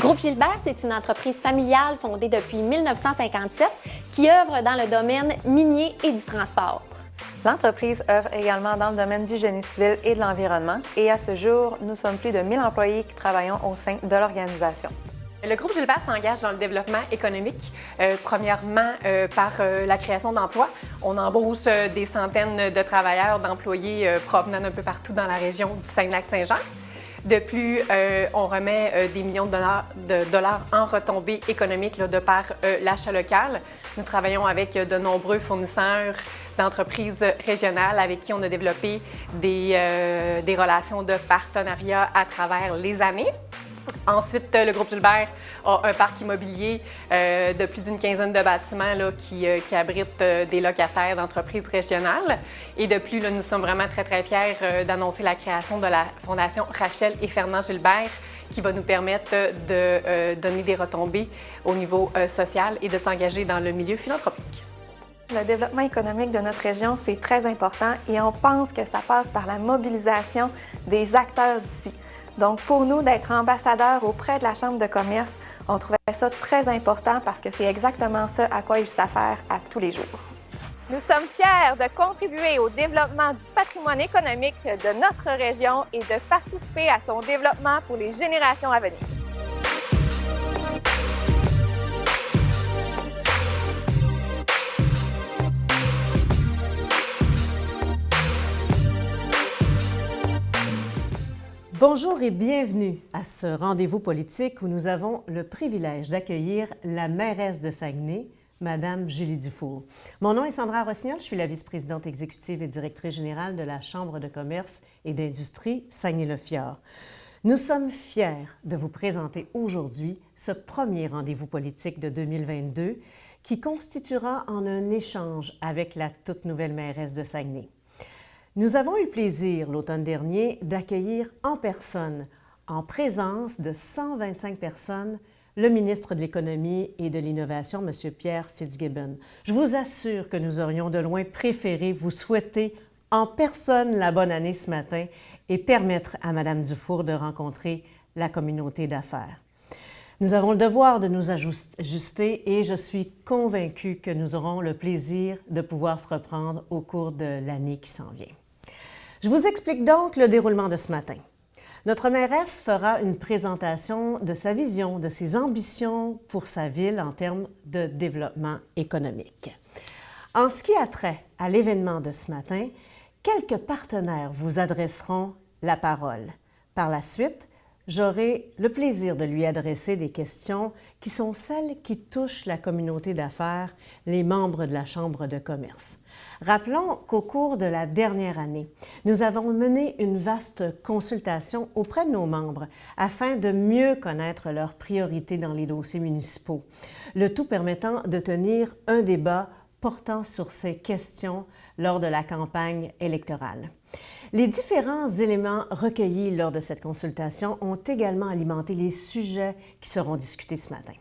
Groupe Gilbert, c'est une entreprise familiale fondée depuis 1957 qui œuvre dans le domaine minier et du transport. L'entreprise œuvre également dans le domaine du génie civil et de l'environnement et à ce jour, nous sommes plus de 1000 employés qui travaillons au sein de l'organisation. Le groupe Gilbert s'engage dans le développement économique, premièrement par la création d'emplois. On embauche des centaines de travailleurs, d'employés provenant d'un peu partout dans la région du Saguenay-Lac-Saint-Jean. De plus, on remet des millions de dollars en retombées économiques de par l'achat local. Nous travaillons avec de nombreux fournisseurs d'entreprises régionales avec qui on a développé des relations de partenariat à travers les années. Ensuite, le groupe Gilbert a un parc immobilier de plus d'une quinzaine de bâtiments là, qui abritent des locataires d'entreprises régionales. Et de plus, là, nous sommes vraiment très, très fiers d'annoncer la création de la Fondation Rachel et Fernand Gilbert qui va nous permettre de donner des retombées au niveau social et de s'engager dans le milieu philanthropique. Le développement économique de notre région, c'est très important et on pense que ça passe par la mobilisation des acteurs d'ici. Donc, pour nous, d'être ambassadeurs auprès de la Chambre de commerce, on trouvait ça très important parce que c'est exactement ça à quoi il s'affaire à tous les jours. Nous sommes fiers de contribuer au développement du patrimoine économique de notre région et de participer à son développement pour les générations à venir. Bonjour et bienvenue à ce rendez-vous politique où nous avons le privilège d'accueillir la mairesse de Saguenay, Madame Julie Dufour. Mon nom est Sandra Rossignol, je suis la vice-présidente exécutive et directrice générale de la Chambre de commerce et d'industrie Saguenay-le-Fjord. Nous sommes fiers de vous présenter aujourd'hui ce premier rendez-vous politique de 2022 qui constituera en un échange avec la toute nouvelle mairesse de Saguenay. Nous avons eu le plaisir, l'automne dernier, d'accueillir en personne, en présence de 125 personnes, le ministre de l'Économie et de l'Innovation, M. Pierre Fitzgibbon. Je vous assure que nous aurions de loin préféré vous souhaiter en personne la bonne année ce matin et permettre à Mme Dufour de rencontrer la communauté d'affaires. Nous avons le devoir de nous ajuster et je suis convaincue que nous aurons le plaisir de pouvoir se reprendre au cours de l'année qui s'en vient. Je vous explique donc le déroulement de ce matin. Notre mairesse fera une présentation de sa vision, de ses ambitions pour sa ville en termes de développement économique. En ce qui a trait à l'événement de ce matin, quelques partenaires vous adresseront la parole. Par la suite, j'aurai le plaisir de lui adresser des questions qui sont celles qui touchent la communauté d'affaires, les membres de la Chambre de commerce. Rappelons qu'au cours de la dernière année, nous avons mené une vaste consultation auprès de nos membres afin de mieux connaître leurs priorités dans les dossiers municipaux, le tout permettant de tenir un débat portant sur ces questions lors de la campagne électorale. Les différents éléments recueillis lors de cette consultation ont également alimenté les sujets qui seront discutés ce matin.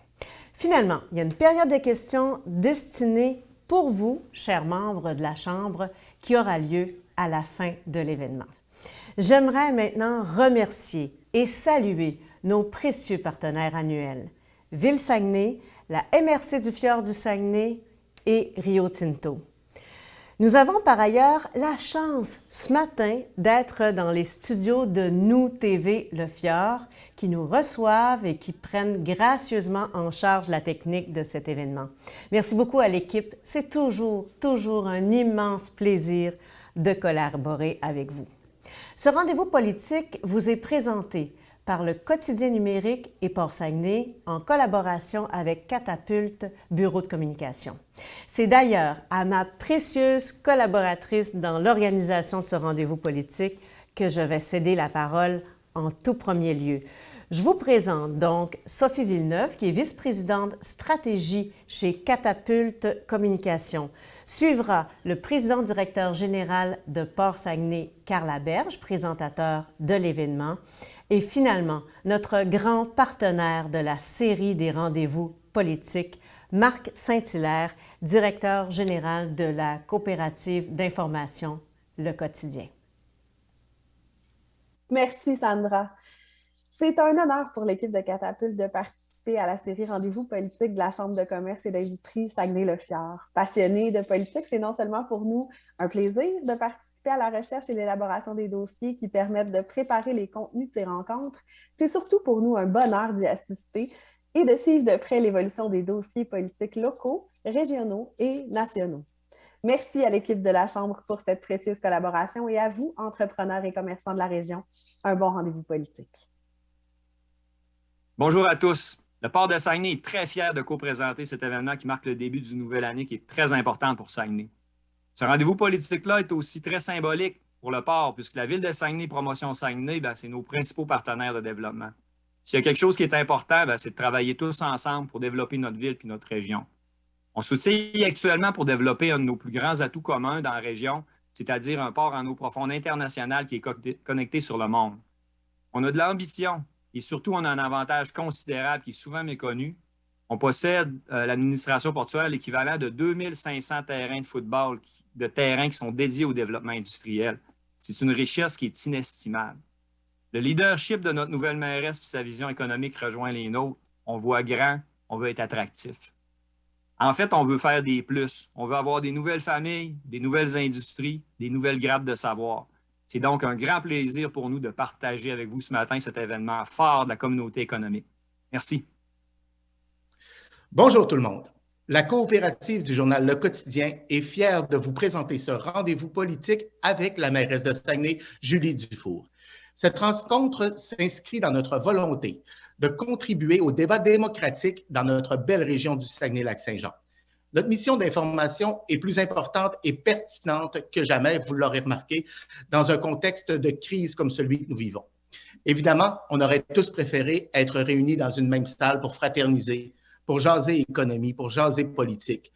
Finalement, il y a une période de questions destinée pour vous, chers membres de la Chambre, qui aura lieu à la fin de l'événement. J'aimerais maintenant remercier et saluer nos précieux partenaires annuels, Ville-Saguenay, la MRC du Fjord du Saguenay et Rio Tinto. Nous avons par ailleurs la chance ce matin d'être dans les studios de Nous TV Le Fjord qui nous reçoivent et qui prennent gracieusement en charge la technique de cet événement. Merci beaucoup à l'équipe. C'est toujours un immense plaisir de collaborer avec vous. Ce rendez-vous politique vous est présenté par le Quotidien numérique et Port-Saguenay en collaboration avec Catapulte Bureau de communication. C'est d'ailleurs à ma précieuse collaboratrice dans l'organisation de ce rendez-vous politique que je vais céder la parole en tout premier lieu. Je vous présente donc Sophie Villeneuve, qui est vice-présidente stratégie chez Catapulte Communication. Suivra le président-directeur général de Port-Saguenay, Carl Laberge, présentateur de l'événement. Et finalement, notre grand partenaire de la série des rendez-vous politiques, Marc Saint-Hilaire, directeur général de la coopérative d'information Le Quotidien. Merci, Sandra. C'est un honneur pour l'équipe de Catapulte de participer à la série Rendez-vous politique de la Chambre de commerce et d'industrie Saguenay-le-Fjord. Passionnés de politique, c'est non seulement pour nous un plaisir de participer à la recherche et l'élaboration des dossiers qui permettent de préparer les contenus de ces rencontres, c'est surtout pour nous un bonheur d'y assister et de suivre de près l'évolution des dossiers politiques locaux, régionaux et nationaux. Merci à l'équipe de la Chambre pour cette précieuse collaboration et à vous, entrepreneurs et commerçants de la région. Un bon rendez-vous politique. Bonjour à tous. Le port de Saguenay est très fier de co-présenter cet événement qui marque le début d'une nouvelle année qui est très importante pour Saguenay. Ce rendez-vous politique-là est aussi très symbolique pour le port, puisque la Ville de Saguenay, Promotion Saguenay, c'est nos principaux partenaires de développement. S'il y a quelque chose qui est important, c'est de travailler tous ensemble pour développer notre ville et notre région. On soutient actuellement pour développer un de nos plus grands atouts communs dans la région, c'est-à-dire un port en eau profonde international qui est connecté sur le monde. On a de l'ambition. Et surtout, on a un avantage considérable qui est souvent méconnu. On possède l'administration portuaire l'équivalent de 2500 terrains de football, de terrains qui sont dédiés au développement industriel. C'est une richesse qui est inestimable. Le leadership de notre nouvelle mairesse et sa vision économique rejoint les nôtres. On voit grand, on veut être attractif. En fait, on veut faire des plus. On veut avoir des nouvelles familles, des nouvelles industries, des nouvelles grappes de savoir. C'est donc un grand plaisir pour nous de partager avec vous ce matin cet événement fort de la communauté économique. Merci. Bonjour tout le monde. La coopérative du journal Le Quotidien est fière de vous présenter ce rendez-vous politique avec la mairesse de Saguenay, Julie Dufour. Cette rencontre s'inscrit dans notre volonté de contribuer au débat démocratique dans notre belle région du Saguenay-Lac-Saint-Jean. Notre mission d'information est plus importante et pertinente que jamais, vous l'aurez remarqué, dans un contexte de crise comme celui que nous vivons. Évidemment, on aurait tous préféré être réunis dans une même salle pour fraterniser, pour jaser économie, pour jaser politique.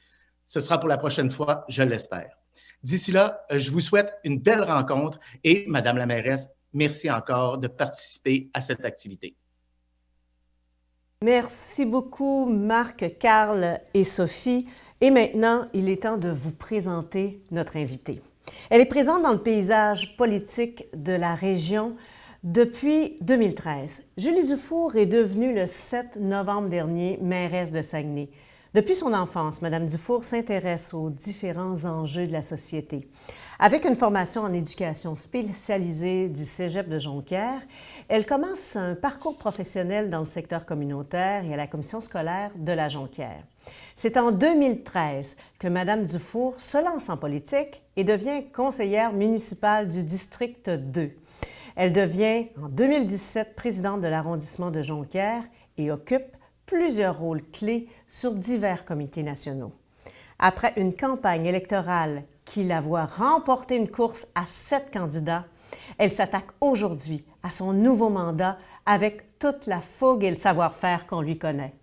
Ce sera pour la prochaine fois, je l'espère. D'ici là, je vous souhaite une belle rencontre et, Madame la mairesse, merci encore de participer à cette activité. Merci beaucoup, Marc, Carl et Sophie. Et maintenant, il est temps de vous présenter notre invitée. Elle est présente dans le paysage politique de la région depuis 2013. Julie Dufour est devenue le 7 novembre dernier mairesse de Saguenay. Depuis son enfance, Mme Dufour s'intéresse aux différents enjeux de la société. Avec une formation en éducation spécialisée du Cégep de Jonquière, elle commence un parcours professionnel dans le secteur communautaire et à la commission scolaire de la Jonquière. C'est en 2013 que Mme Dufour se lance en politique et devient conseillère municipale du district 2. Elle devient en 2017 présidente de l'arrondissement de Jonquière et occupe plusieurs rôles clés sur divers comités nationaux. Après une campagne électorale qui la voit remporter une course à 7 candidats, elle s'attaque aujourd'hui à son nouveau mandat avec toute la fougue et le savoir-faire qu'on lui connaît.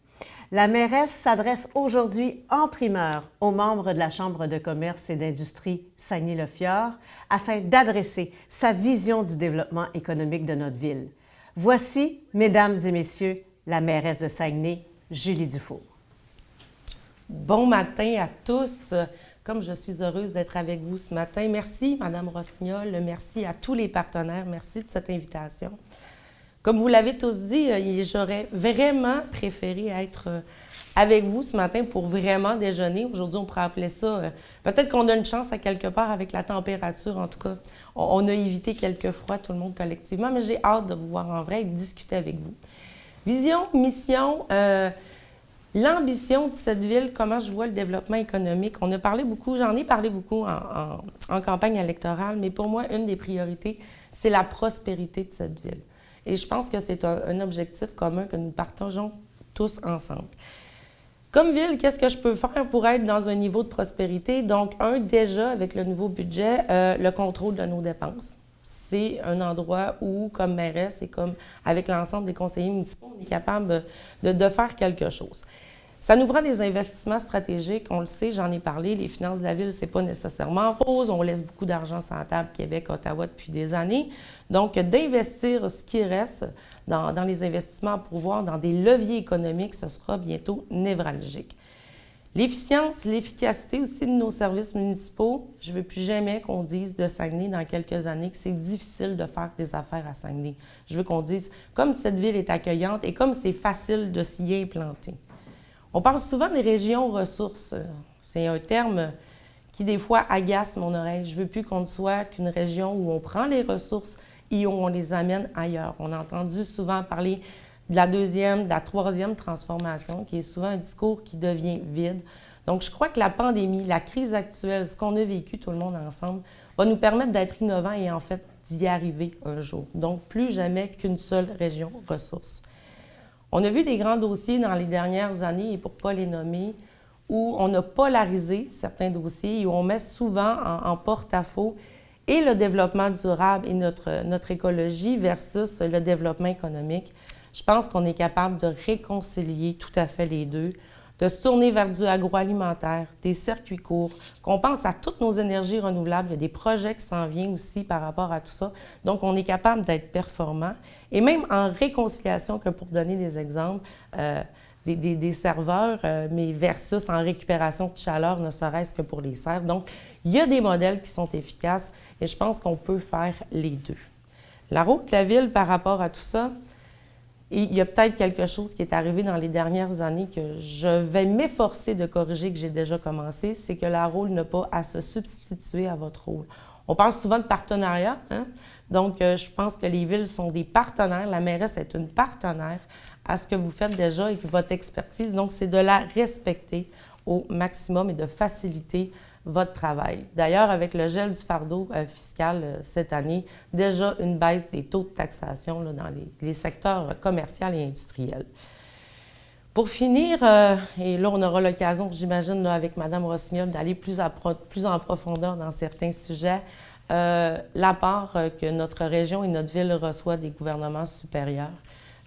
La mairesse s'adresse aujourd'hui en primeur aux membres de la Chambre de commerce et d'industrie Saguenay-le-Fjord afin d'adresser sa vision du développement économique de notre ville. Voici, mesdames et messieurs, la mairesse de Saguenay, Julie Dufour. Bon matin à tous. Comme je suis heureuse d'être avec vous ce matin. Merci, Mme Rossignol. Merci à tous les partenaires. Merci de cette invitation. Comme vous l'avez tous dit, j'aurais vraiment préféré être avec vous ce matin pour vraiment déjeuner. Aujourd'hui, on pourrait appeler ça... peut-être qu'on a une chance à quelque part avec la température. En tout cas, on a évité quelques froids, tout le monde collectivement. Mais j'ai hâte de vous voir en vrai et de discuter avec vous. Vision, mission... l'ambition de cette ville, comment je vois le développement économique. On a parlé beaucoup, j'en ai parlé beaucoup en campagne électorale, mais pour moi, une des priorités, c'est la prospérité de cette ville. Et je pense que c'est un objectif commun que nous partageons tous ensemble. Comme ville, qu'est-ce que je peux faire pour être dans un niveau de prospérité? Donc, déjà, avec le nouveau budget, le contrôle de nos dépenses. C'est un endroit où, comme mairesse et comme avec l'ensemble des conseillers municipaux, on est capable de faire quelque chose. Ça nous prend des investissements stratégiques, on le sait, j'en ai parlé, les finances de la ville, c'est pas nécessairement rose, on laisse beaucoup d'argent sur la table, Québec, Ottawa, depuis des années. Donc, d'investir ce qui reste dans les investissements à pourvoir, dans des leviers économiques, ce sera bientôt névralgique. L'efficience, l'efficacité aussi de nos services municipaux. Je ne veux plus jamais qu'on dise de Saguenay dans quelques années que c'est difficile de faire des affaires à Saguenay. Je veux qu'on dise comme cette ville est accueillante et comme c'est facile de s'y implanter. On parle souvent des régions ressources. C'est un terme qui, des fois, agace mon oreille. Je ne veux plus qu'on ne soit qu'une région où on prend les ressources et où on les amène ailleurs. On a entendu souvent parler de la deuxième, de la troisième transformation, qui est souvent un discours qui devient vide. Donc, je crois que la pandémie, la crise actuelle, ce qu'on a vécu tout le monde ensemble, va nous permettre d'être innovants et en fait d'y arriver un jour. Donc, plus jamais qu'une seule région ressource. On a vu des grands dossiers dans les dernières années, et pour ne pas les nommer, où on a polarisé certains dossiers et où on met souvent en porte-à-faux et le développement durable et notre écologie versus le développement économique. Je pense qu'on est capable de réconcilier tout à fait les deux, de se tourner vers du agroalimentaire, des circuits courts, qu'on pense à toutes nos énergies renouvelables. Il y a des projets qui s'en viennent aussi par rapport à tout ça. Donc, on est capable d'être performant. Et même en réconciliation, que pour donner des exemples, des serveurs, mais versus en récupération de chaleur, ne serait-ce que pour les serres. Donc, il y a des modèles qui sont efficaces et je pense qu'on peut faire les deux. La route de la ville par rapport à tout ça, et il y a peut-être quelque chose qui est arrivé dans les dernières années que je vais m'efforcer de corriger, que j'ai déjà commencé, c'est que la rôle n'a pas à se substituer à votre rôle. On parle souvent de partenariat, hein? Donc je pense que les villes sont des partenaires. La mairesse est une partenaire à ce que vous faites déjà et votre expertise. Donc, c'est de la respecter au maximum et de faciliter votre travail. D'ailleurs, avec le gel du fardeau fiscal cette année, déjà une baisse des taux de taxation là, dans les secteurs commerciaux et industriels. Pour finir, et là, on aura l'occasion, j'imagine, avec Mme Rossignol, d'aller plus en profondeur dans certains sujets, l'apport que notre région et notre ville reçoit des gouvernements supérieurs.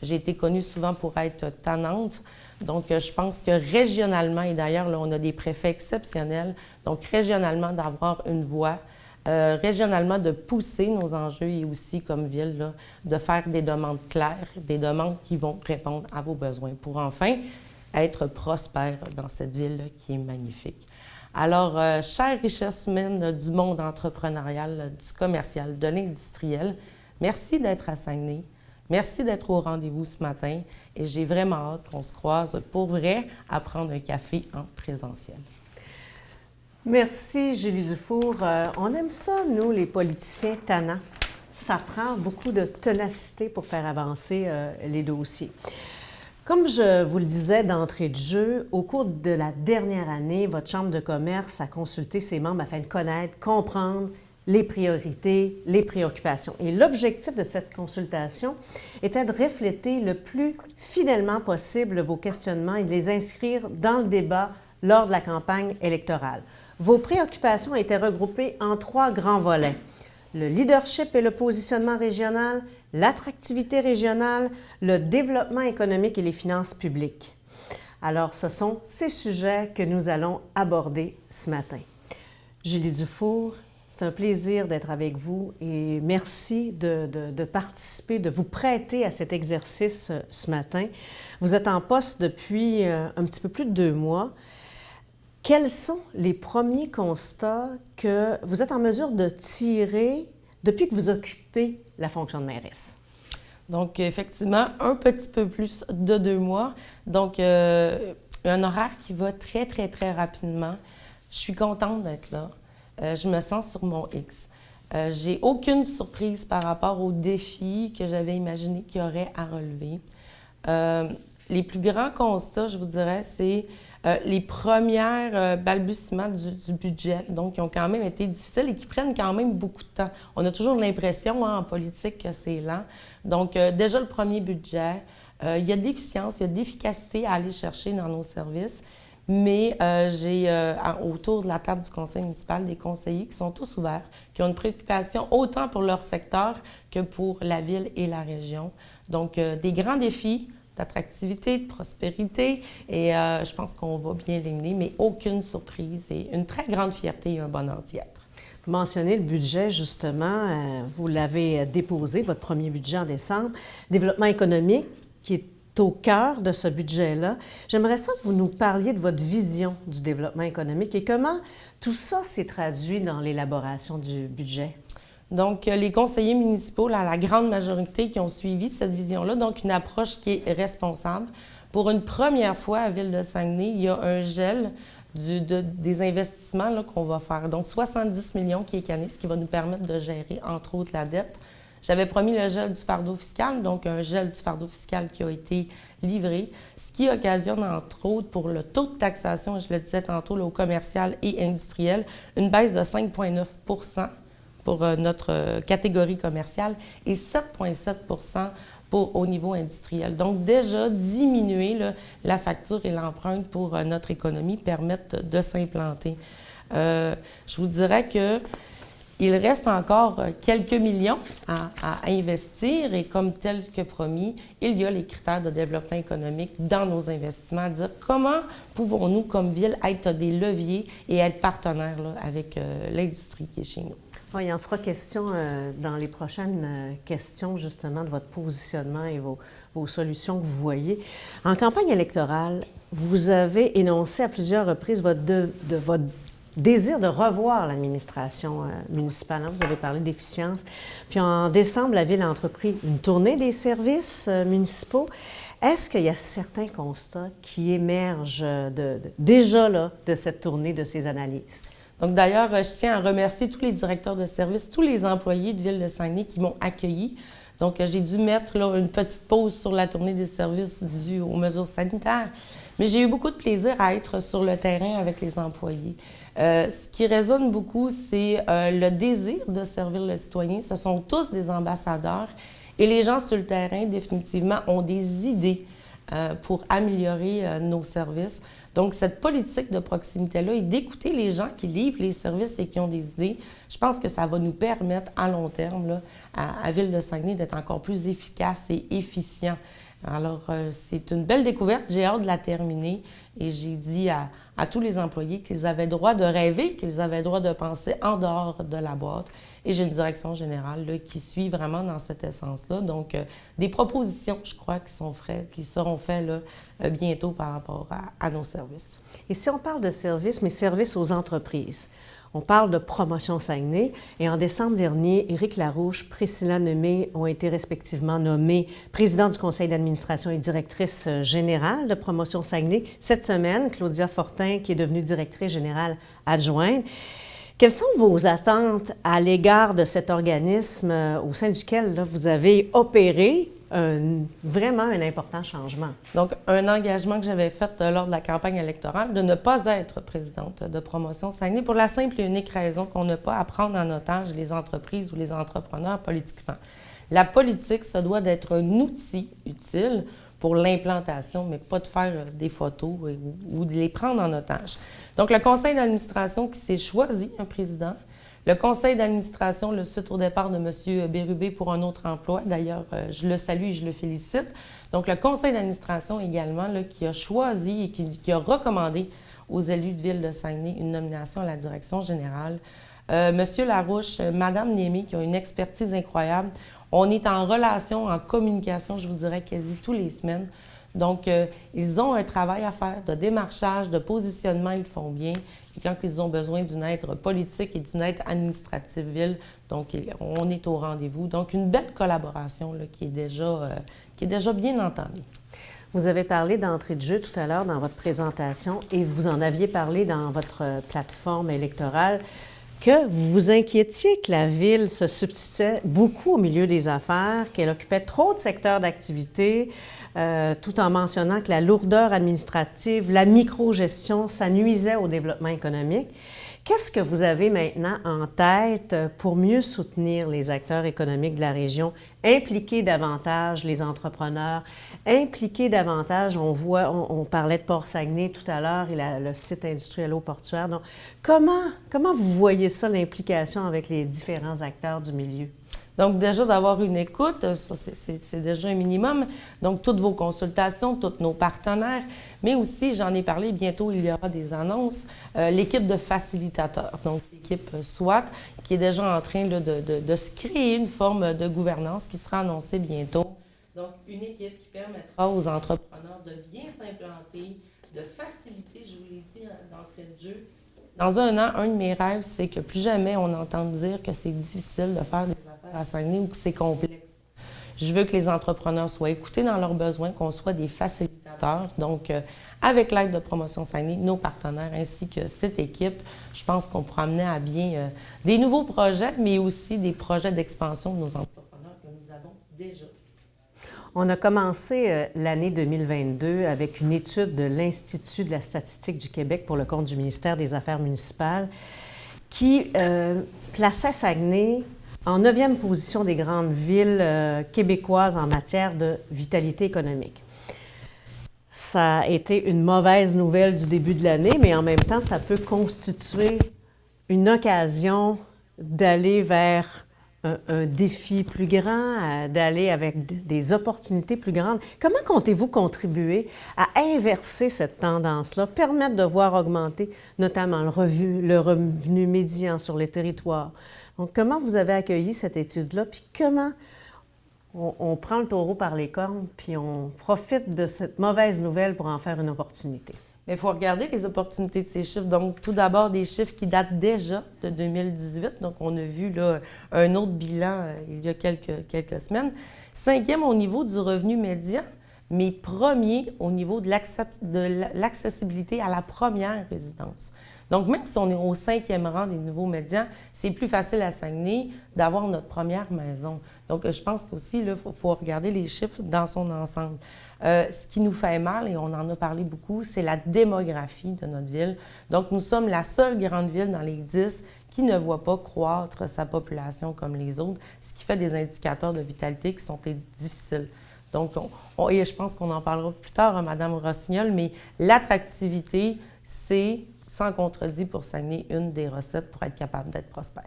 J'ai été connue souvent pour être tannante. Donc, je pense que régionalement, et d'ailleurs, là, on a des préfets exceptionnels, donc régionalement, d'avoir une voix, régionalement, de pousser nos enjeux et aussi, comme ville, là, de faire des demandes claires, des demandes qui vont répondre à vos besoins pour enfin être prospère dans cette ville qui est magnifique. Alors, chère richesse humaine du monde entrepreneurial, du commercial, de l'industriel, merci d'être à Saguenay. Merci d'être au rendez-vous ce matin et j'ai vraiment hâte qu'on se croise pour vrai à prendre un café en présentiel. Merci, Julie Dufour. On aime ça, nous, les politiciens tannants. Ça prend beaucoup de ténacité pour faire avancer les dossiers. Comme je vous le disais d'entrée de jeu, au cours de la dernière année, votre Chambre de commerce a consulté ses membres afin de connaître, comprendre les priorités, les préoccupations. Et l'objectif de cette consultation était de refléter le plus fidèlement possible vos questionnements et de les inscrire dans le débat lors de la campagne électorale. Vos préoccupations étaient regroupées en 3 grands volets: le leadership et le positionnement régional, l'attractivité régionale, le développement économique et les finances publiques. Alors, ce sont ces sujets que nous allons aborder ce matin. Julie Dufour, c'est un plaisir d'être avec vous et merci de participer, de vous prêter à cet exercice ce matin. Vous êtes en poste depuis un petit peu plus de 2 mois. Quels sont les premiers constats que vous êtes en mesure de tirer depuis que vous occupez la fonction de mairesse? Donc, effectivement, un petit peu plus de 2 mois. Donc, un horaire qui va très, très, très rapidement. Je suis contente d'être là. Je me sens sur mon X. J'ai aucune surprise par rapport aux défis que j'avais imaginé qu'il y aurait à relever. Les plus grands constats, je vous dirais, c'est les premières balbutiements du budget, donc qui ont quand même été difficiles et qui prennent quand même beaucoup de temps. On a toujours l'impression en politique que c'est lent. Donc, déjà le premier budget, il y a de l'efficience, il y a de l'efficacité à aller chercher dans nos services. Mais j'ai autour de la table du conseil municipal des conseillers qui sont tous ouverts, qui ont une préoccupation autant pour leur secteur que pour la ville et la région. Donc, des grands défis d'attractivité, de prospérité, et je pense qu'on va bien l'aligner, mais aucune surprise et une très grande fierté et un bonheur d'y être. Vous mentionnez le budget, justement. Vous l'avez déposé, votre premier budget en décembre. Développement économique, qui est au cœur de ce budget-là. J'aimerais ça que vous nous parliez de votre vision du développement économique et comment tout ça s'est traduit dans l'élaboration du budget. Donc, les conseillers municipaux, la grande majorité qui ont suivi cette vision-là, donc une approche qui est responsable. Pour une première fois à Ville-de-Saguenay, il y a un gel des investissements qu'on va faire. Donc, 70 millions qui est canné, ce qui va nous permettre de gérer, entre autres, la dette. J'avais promis le gel du fardeau fiscal, donc un gel du fardeau fiscal qui a été livré, ce qui occasionne, entre autres, pour le taux de taxation, je le disais tantôt, là, au commercial et industriel, une baisse de 5,9 pour notre catégorie commerciale et 7,7 au niveau industriel. Donc, déjà, diminuer là, la facture et l'empreinte pour notre économie permettent de s'implanter. Je vous dirais qu'il reste encore quelques millions à investir et comme tel que promis, il y a les critères de développement économique dans nos investissements, à dire comment pouvons-nous, comme ville, être des leviers et être partenaires là, avec l'industrie qui est chez nous. Oui, il en sera question dans les prochaines questions, justement, de votre positionnement et vos solutions que vous voyez. En campagne électorale, vous avez énoncé à plusieurs reprises votre désir de revoir l'administration municipale. Vous avez parlé d'efficience. Puis en décembre, la Ville a entrepris une tournée des services municipaux. Est-ce qu'il y a certains constats qui émergent déjà là, de cette tournée, de ces analyses? Donc, d'ailleurs, je tiens à remercier tous les directeurs de service, tous les employés de Ville-de-Saguenay qui m'ont accueilli. Donc, j'ai dû mettre là, une petite pause sur la tournée des services due aux mesures sanitaires. Mais j'ai eu beaucoup de plaisir à être sur le terrain avec les employés. Ce qui résonne beaucoup, c'est le désir de servir le citoyen. Ce sont tous des ambassadeurs. Et les gens sur le terrain, définitivement, ont des idées pour améliorer nos services. Donc, cette politique de proximité-là et d'écouter les gens qui livrent les services et qui ont des idées, je pense que ça va nous permettre à long terme, là, à Ville-de-Saguenay, d'être encore plus efficace et efficient. Alors, c'est une belle découverte. J'ai hâte de la terminer et j'ai dit à tous les employés qu'ils avaient droit de rêver, qu'ils avaient droit de penser en dehors de la boîte. Et j'ai une direction générale là, qui suit vraiment dans cette essence-là. Donc, des propositions, je crois, qui seront faites là, bientôt par rapport à nos services. Et si on parle de services, mais services aux entreprises, on parle de Promotion Saguenay et en décembre dernier, Éric Larouche, Priscilla Lemay ont été respectivement nommés président du conseil d'administration et directrice générale de Promotion Saguenay. Cette semaine, Claudia Fortin, qui est devenue directrice générale adjointe. Quelles sont vos attentes à l'égard de cet organisme au sein duquel là, vous avez opéré vraiment un important changement? Donc, un engagement que j'avais fait lors de la campagne électorale de ne pas être présidente de Promotion Saguenay pour la simple et unique raison qu'on n'a pas à prendre en otage les entreprises ou les entrepreneurs politiquement. La politique, ça doit d'être un outil utile pour l'implantation, mais pas de faire des photos ou de les prendre en otage. Donc, le conseil d'administration qui s'est choisi un président, le conseil d'administration, suite au départ de M. Bérubé pour un autre emploi, d'ailleurs, je le salue et je le félicite. Donc, le conseil d'administration également, là, qui a choisi et qui a recommandé aux élus de Ville-de-Saguenay une nomination à la direction générale. M. Larouche, Mme Niémé, qui ont une expertise incroyable. On est en relation, en communication, je vous dirais, quasi tous les semaines. Donc, ils ont un travail à faire de démarchage, de positionnement, ils le font bien. Et quand ils ont besoin d'une aide politique et d'une aide administrative ville, donc on est au rendez-vous. Donc, une belle collaboration là, qui est déjà bien entamée. Vous avez parlé d'entrée de jeu tout à l'heure dans votre présentation et vous en aviez parlé dans votre plateforme électorale que vous vous inquiétiez que la Ville se substituait beaucoup au milieu des affaires, qu'elle occupait trop de secteurs d'activité, tout en mentionnant que la lourdeur administrative, la microgestion, ça nuisait au développement économique. Qu'est-ce que vous avez maintenant en tête pour mieux soutenir les acteurs économiques de la région, impliquer davantage les entrepreneurs, impliquer davantage, on parlait de Port-Saguenay tout à l'heure et le site industriel portuaire. Donc, comment vous voyez ça, l'implication avec les différents acteurs du milieu? Donc, déjà, d'avoir une écoute, ça, c'est déjà un minimum. Donc, toutes vos consultations, tous nos partenaires, mais aussi, j'en ai parlé, bientôt, il y aura des annonces, l'équipe de facilitateurs, donc l'équipe SWAT, qui est déjà en train là, de se créer une forme de gouvernance qui sera annoncée bientôt. Donc, une équipe qui permettra aux entrepreneurs de bien s'implanter, de faciliter, je vous l'ai dit d'entrée de jeu. Dans un an, un de mes rêves, c'est que plus jamais on entend dire que c'est difficile de faire des affaires à Saguenay ou que c'est complexe. Je veux que les entrepreneurs soient écoutés dans leurs besoins, qu'on soit des facilitateurs. Donc, avec l'aide de Promotion Saguenay, nos partenaires ainsi que cette équipe, je pense qu'on pourra amener à bien des nouveaux projets, mais aussi des projets d'expansion de nos entrepreneurs que nous avons déjà. On a commencé l'année 2022 avec une étude de l'Institut de la statistique du Québec pour le compte du ministère des Affaires municipales qui plaçait Saguenay en 9e position des grandes villes québécoises en matière de vitalité économique. Ça a été une mauvaise nouvelle du début de l'année, mais en même temps, ça peut constituer une occasion d'aller vers un défi plus grand, d'aller avec des opportunités plus grandes. Comment comptez-vous contribuer à inverser cette tendance-là, permettre de voir augmenter notamment le revenu médian sur les territoires? Donc, comment vous avez accueilli cette étude-là, puis comment on prend le taureau par les cornes, puis on profite de cette mauvaise nouvelle pour en faire une opportunité? Il faut regarder les opportunités de ces chiffres. Donc, tout d'abord, des chiffres qui datent déjà de 2018. Donc, on a vu là, un autre bilan il y a quelques semaines. 5e au niveau du revenu médian, mais premier au niveau de l'accessibilité à la première résidence. Donc, même si on est au 5e rang des nouveaux médians, c'est plus facile à Saguenay d'avoir notre première maison. Donc, je pense qu'aussi, il faut regarder les chiffres dans son ensemble. Ce qui nous fait mal, et on en a parlé beaucoup, c'est la démographie de notre ville. Donc, nous sommes la seule grande ville dans les 10 qui ne voit pas croître sa population comme les autres, ce qui fait des indicateurs de vitalité qui sont difficiles. Donc, et je pense qu'on en parlera plus tard à Mme Rossignol, mais l'attractivité, c'est, sans contredit pour Saguenay, une des recettes pour être capable d'être prospère.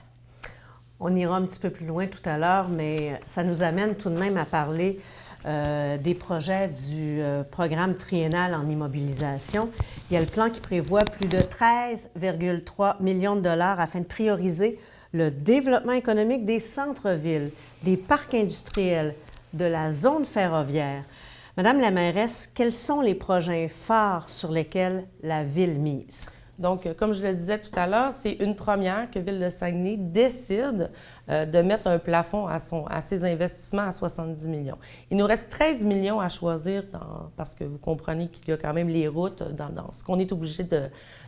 On ira un petit peu plus loin tout à l'heure, mais ça nous amène tout de même à parler des projets du programme triennal en immobilisation. Il y a le plan qui prévoit plus de 13,3 millions de dollars afin de prioriser le développement économique des centres-villes, des parcs industriels, de la zone ferroviaire. Madame la mairesse, quels sont les projets phares sur lesquels la Ville mise? Donc, comme je le disais tout à l'heure, c'est une première que Ville de Saguenay décide de mettre un plafond à ses investissements à 70 millions. Il nous reste 13 millions à choisir parce que vous comprenez qu'il y a quand même les routes dans ce qu'on est obligé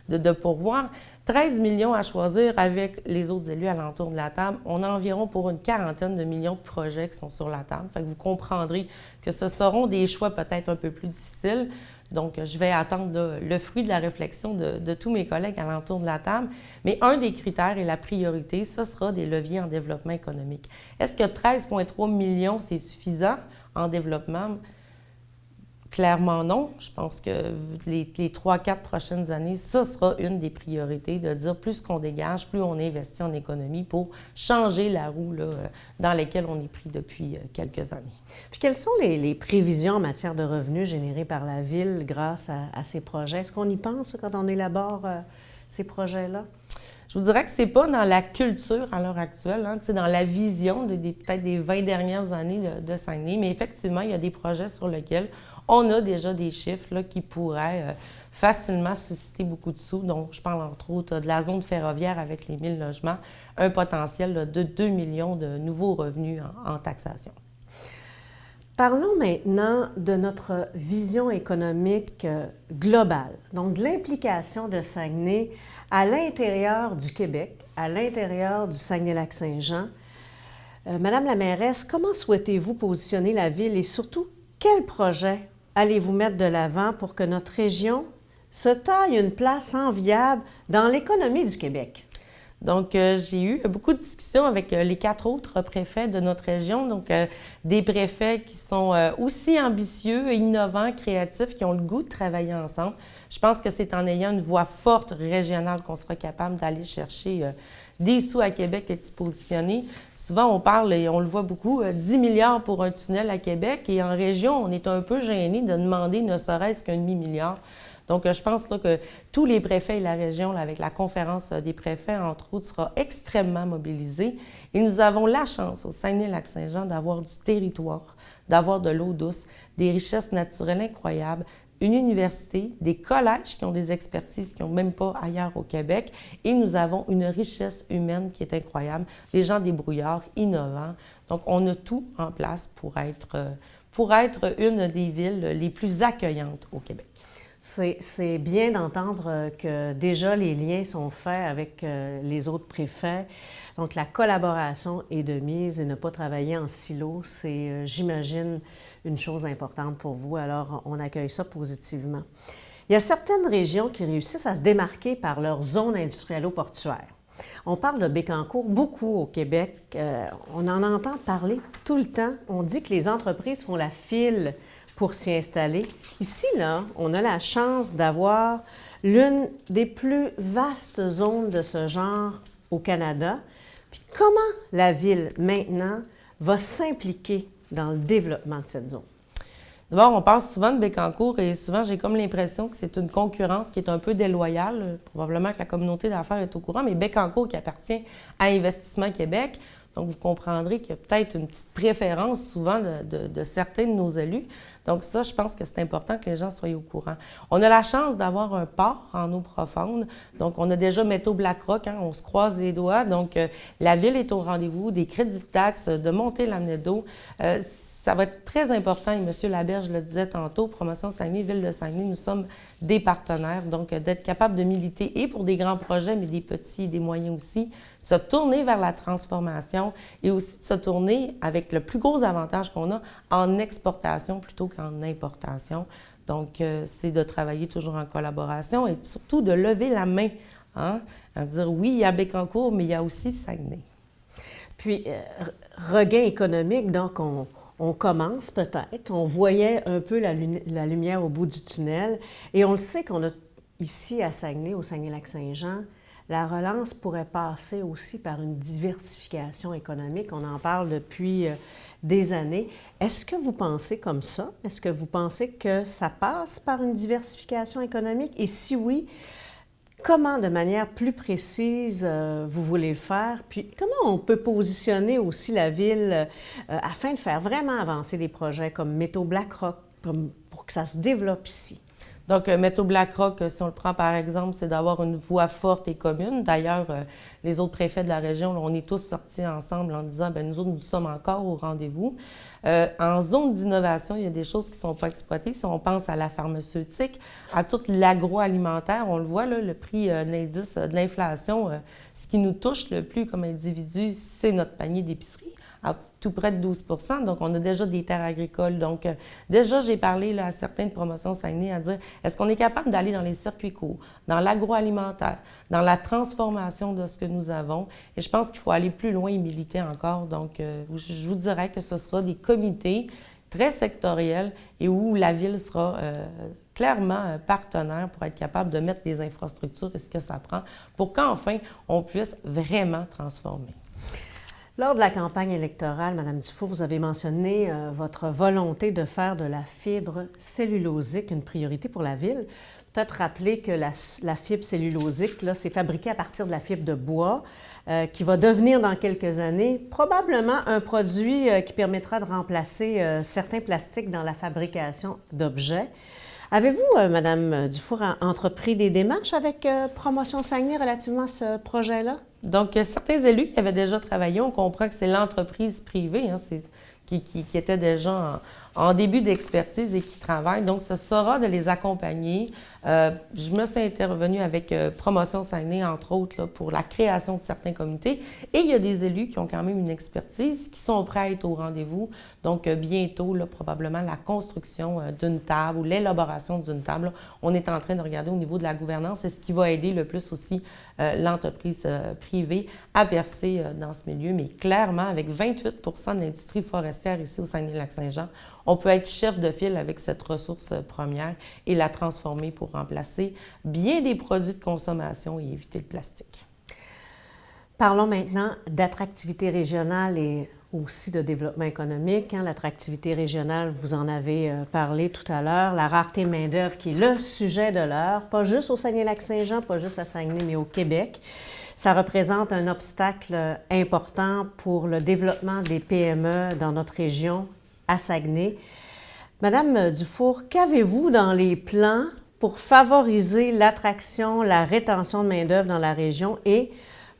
de pourvoir. 13 millions à choisir avec les autres élus alentour de la table. On a environ pour une quarantaine de millions de projets qui sont sur la table. Fait que vous comprendrez que ce seront des choix peut-être un peu plus difficiles. Donc, je vais attendre le fruit de la réflexion de tous mes collègues alentour de la table. Mais un des critères et la priorité, ce sera des leviers en développement économique. Est-ce que 13,3 millions, c'est suffisant en développement? Clairement non. Je pense que les 3-4 prochaines années, ce sera une des priorités de dire plus qu'on dégage, plus on investit en économie pour changer la roue là, dans laquelle on est pris depuis quelques années. Puis quelles sont les prévisions en matière de revenus générés par la Ville grâce à ces projets? Est-ce qu'on y pense quand on élabore ces projets-là? Je vous dirais que ce n'est pas dans la culture à l'heure actuelle, hein, dans la vision peut-être des 20 dernières années de Saguenay, mais effectivement, il y a des projets sur lesquels on a déjà des chiffres là, qui pourraient facilement susciter beaucoup de sous. Donc, je parle entre autres de la zone ferroviaire avec les 1000 logements, un potentiel là, de 2 millions de nouveaux revenus en taxation. Parlons maintenant de notre vision économique globale, donc de l'implication de Saguenay à l'intérieur du Québec, à l'intérieur du Saguenay-Lac-Saint-Jean. Madame la mairesse, comment souhaitez-vous positionner la Ville et surtout, quels projets allez-vous mettre de l'avant pour que notre région se taille une place enviable dans l'économie du Québec? Donc, j'ai eu beaucoup de discussions avec les 4 autres préfets de notre région, donc des préfets qui sont aussi ambitieux, innovants, créatifs, qui ont le goût de travailler ensemble. Je pense que c'est en ayant une voix forte régionale qu'on sera capable d'aller chercher des sous à Québec et de se positionner. Souvent, on parle, et on le voit beaucoup, 10 milliards pour un tunnel à Québec, et en région, on est un peu gêné de demander ne serait-ce qu'un demi-milliard. Donc, je pense là, que tous les préfets et la région, là, avec la conférence des préfets, entre autres, sera extrêmement mobilisée. Et nous avons la chance au Saguenay-Lac-Saint-Jean d'avoir du territoire, d'avoir de l'eau douce, des richesses naturelles incroyables, une université, des collèges qui ont des expertises qu'ils n'ont même pas ailleurs au Québec, et nous avons une richesse humaine qui est incroyable, des gens débrouillards, innovants. Donc, on a tout en place pour être une des villes les plus accueillantes au Québec. C'est bien d'entendre que déjà les liens sont faits avec les autres préfets. Donc, la collaboration est de mise et ne pas travailler en silo, c'est, j'imagine, une chose importante pour vous. Alors, on accueille ça positivement. Il y a certaines régions qui réussissent à se démarquer par leur zone industrielle-portuaire. On parle de Bécancour beaucoup au Québec. On en entend parler tout le temps. On dit que les entreprises font la file pour s'y installer. Ici, là, on a la chance d'avoir l'une des plus vastes zones de ce genre au Canada. Puis comment la Ville, maintenant, va s'impliquer dans le développement de cette zone? D'abord, on parle souvent de Bécancour et souvent, j'ai comme l'impression que c'est une concurrence qui est un peu déloyale. Probablement que la communauté d'affaires est au courant, mais Bécancour qui appartient à Investissement Québec. Donc, vous comprendrez qu'il y a peut-être une petite préférence souvent de certains de nos élus. Donc, ça, je pense que c'est important que les gens soient au courant. On a la chance d'avoir un port en eau profonde. Donc, on a déjà Métaux Blackrock, hein, on se croise les doigts. Donc, la Ville est au rendez-vous, des crédits de taxes, de monter l'amener d'eau. Ça va être très important, et M. Laberge le disait tantôt, Promotion Saguenay, Ville de Saguenay, nous sommes des partenaires, donc d'être capable de militer et pour des grands projets, mais des petits et des moyens aussi, de se tourner vers la transformation et aussi de se tourner avec le plus gros avantage qu'on a en exportation plutôt qu'en importation. Donc, c'est de travailler toujours en collaboration et surtout de lever la main, hein, à dire oui, il y a Bécancour, mais il y a aussi Saguenay. Puis, regain économique, donc on commence peut-être, on voyait un peu la lumière au bout du tunnel et on le sait qu'on a ici à Saguenay, au Saguenay-Lac-Saint-Jean, la relance pourrait passer aussi par une diversification économique. On en parle depuis des années. Est-ce que vous pensez comme ça? Est-ce que vous pensez que ça passe par une diversification économique? Et si oui, comment, de manière plus précise, vous voulez le faire? Puis, comment on peut positionner aussi la Ville afin de faire vraiment avancer des projets comme Métaux Blackrock pour que ça se développe ici? Donc, Métaux Blackrock, si on le prend par exemple, c'est d'avoir une voix forte et commune. D'ailleurs, les autres préfets de la région, là, on est tous sortis ensemble en disant, bien, nous autres, nous sommes encore au rendez-vous. En zone d'innovation, il y a des choses qui ne sont pas exploitées. Si on pense à la pharmaceutique, à tout l'agroalimentaire, on le voit, là, le prix de l'indice de l'inflation, ce qui nous touche le plus comme individu, c'est notre panier d'épicerie, à tout près de 12 %. Donc, on a déjà des terres agricoles. Donc, déjà, j'ai parlé là, à certains de Promotion Saguenay à dire, est-ce qu'on est capable d'aller dans les circuits courts, dans l'agroalimentaire, dans la transformation de ce que nous avons? Et je pense qu'il faut aller plus loin et militer encore. Donc, je vous dirais que ce sera des comités très sectoriels et où la Ville sera clairement partenaire pour être capable de mettre des infrastructures et ce que ça prend pour qu'enfin, on puisse vraiment transformer. Lors de la campagne électorale, Mme Dufour, vous avez mentionné votre volonté de faire de la fibre cellulosique une priorité pour la Ville. Peut-être rappeler que la fibre cellulosique, là, c'est fabriqué à partir de la fibre de bois qui va devenir dans quelques années probablement un produit qui permettra de remplacer certains plastiques dans la fabrication d'objets. Avez-vous, Mme Dufour, entrepris des démarches avec Promotion Saguenay relativement à ce projet-là? Donc, certains élus qui avaient déjà travaillé, on comprend que c'est l'entreprise privée, hein, qui était déjà en début d'expertise et qui travaille. Donc, ce sera de les accompagner. Je me suis intervenue avec Promotion Saguenay, entre autres, là, pour la création de certains comités. Et il y a des élus qui ont quand même une expertise, qui sont prêts à être au rendez-vous. Donc, bientôt, là, probablement, la construction d'une table ou l'élaboration d'une table. Là, on est en train de regarder au niveau de la gouvernance. C'est ce qui va aider le plus aussi l'entreprise privée à percer dans ce milieu. Mais clairement, avec 28 % de l'industrie forestière ici au Saguenay-Lac-Saint-Jean, on peut être chef de file avec cette ressource première et la transformer pour remplacer bien des produits de consommation et éviter le plastique. Parlons maintenant d'attractivité régionale et aussi de développement économique, hein, l'attractivité régionale, vous en avez parlé tout à l'heure, la rareté main-d'œuvre qui est le sujet de l'heure, pas juste au Saguenay-Lac-Saint-Jean, pas juste à Saguenay, mais au Québec. Ça représente un obstacle important pour le développement des PME dans notre région, à Saguenay. Madame Dufour, qu'avez-vous dans les plans pour favoriser l'attraction, la rétention de main-d'œuvre dans la région et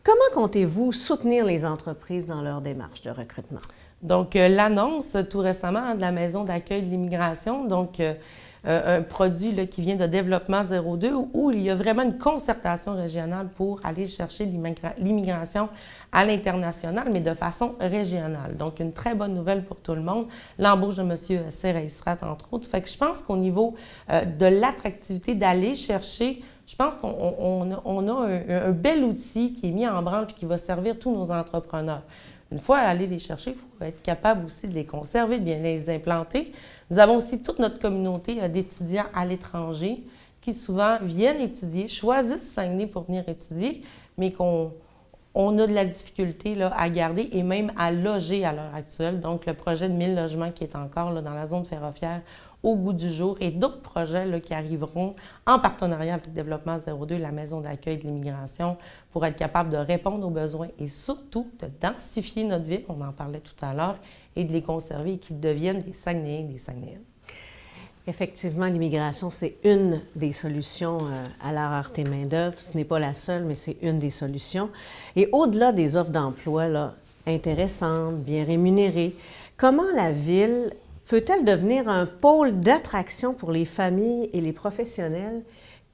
comment comptez-vous soutenir les entreprises dans leur démarche de recrutement? Donc, l'annonce tout récemment de la Maison d'accueil de l'immigration, donc un produit là, qui vient de Développement 02, où il y a vraiment une concertation régionale pour aller chercher l'immigration à l'international, mais de façon régionale. Donc, une très bonne nouvelle pour tout le monde. L'embauche de M. Serra-Israt, entre autres. Fait que je pense qu'au niveau de l'attractivité d'aller chercher, je pense qu'on a un bel outil qui est mis en branle et qui va servir tous nos entrepreneurs. Une fois à aller les chercher, il faut être capable aussi de les conserver, de bien les implanter. Nous avons aussi toute notre communauté d'étudiants à l'étranger qui souvent viennent étudier, choisissent Saguenay pour venir étudier, mais qu'on a de la difficulté là, à garder et même à loger à l'heure actuelle. Donc, le projet de 1000 logements qui est encore là, dans la zone ferroviaire au goût du jour et d'autres projets là, qui arriveront en partenariat avec Développement 02, la Maison d'accueil de l'immigration, pour être capable de répondre aux besoins et surtout de densifier notre ville, on en parlait tout à l'heure, et de les conserver et qu'ils deviennent des Saguenayens, des Saguenayennes. Effectivement, l'immigration, c'est une des solutions à la rareté de main-d'œuvre. Ce n'est pas la seule, mais c'est une des solutions. Et au-delà des offres d'emploi là, intéressantes, bien rémunérées, comment la ville peut-elle devenir un pôle d'attraction pour les familles et les professionnels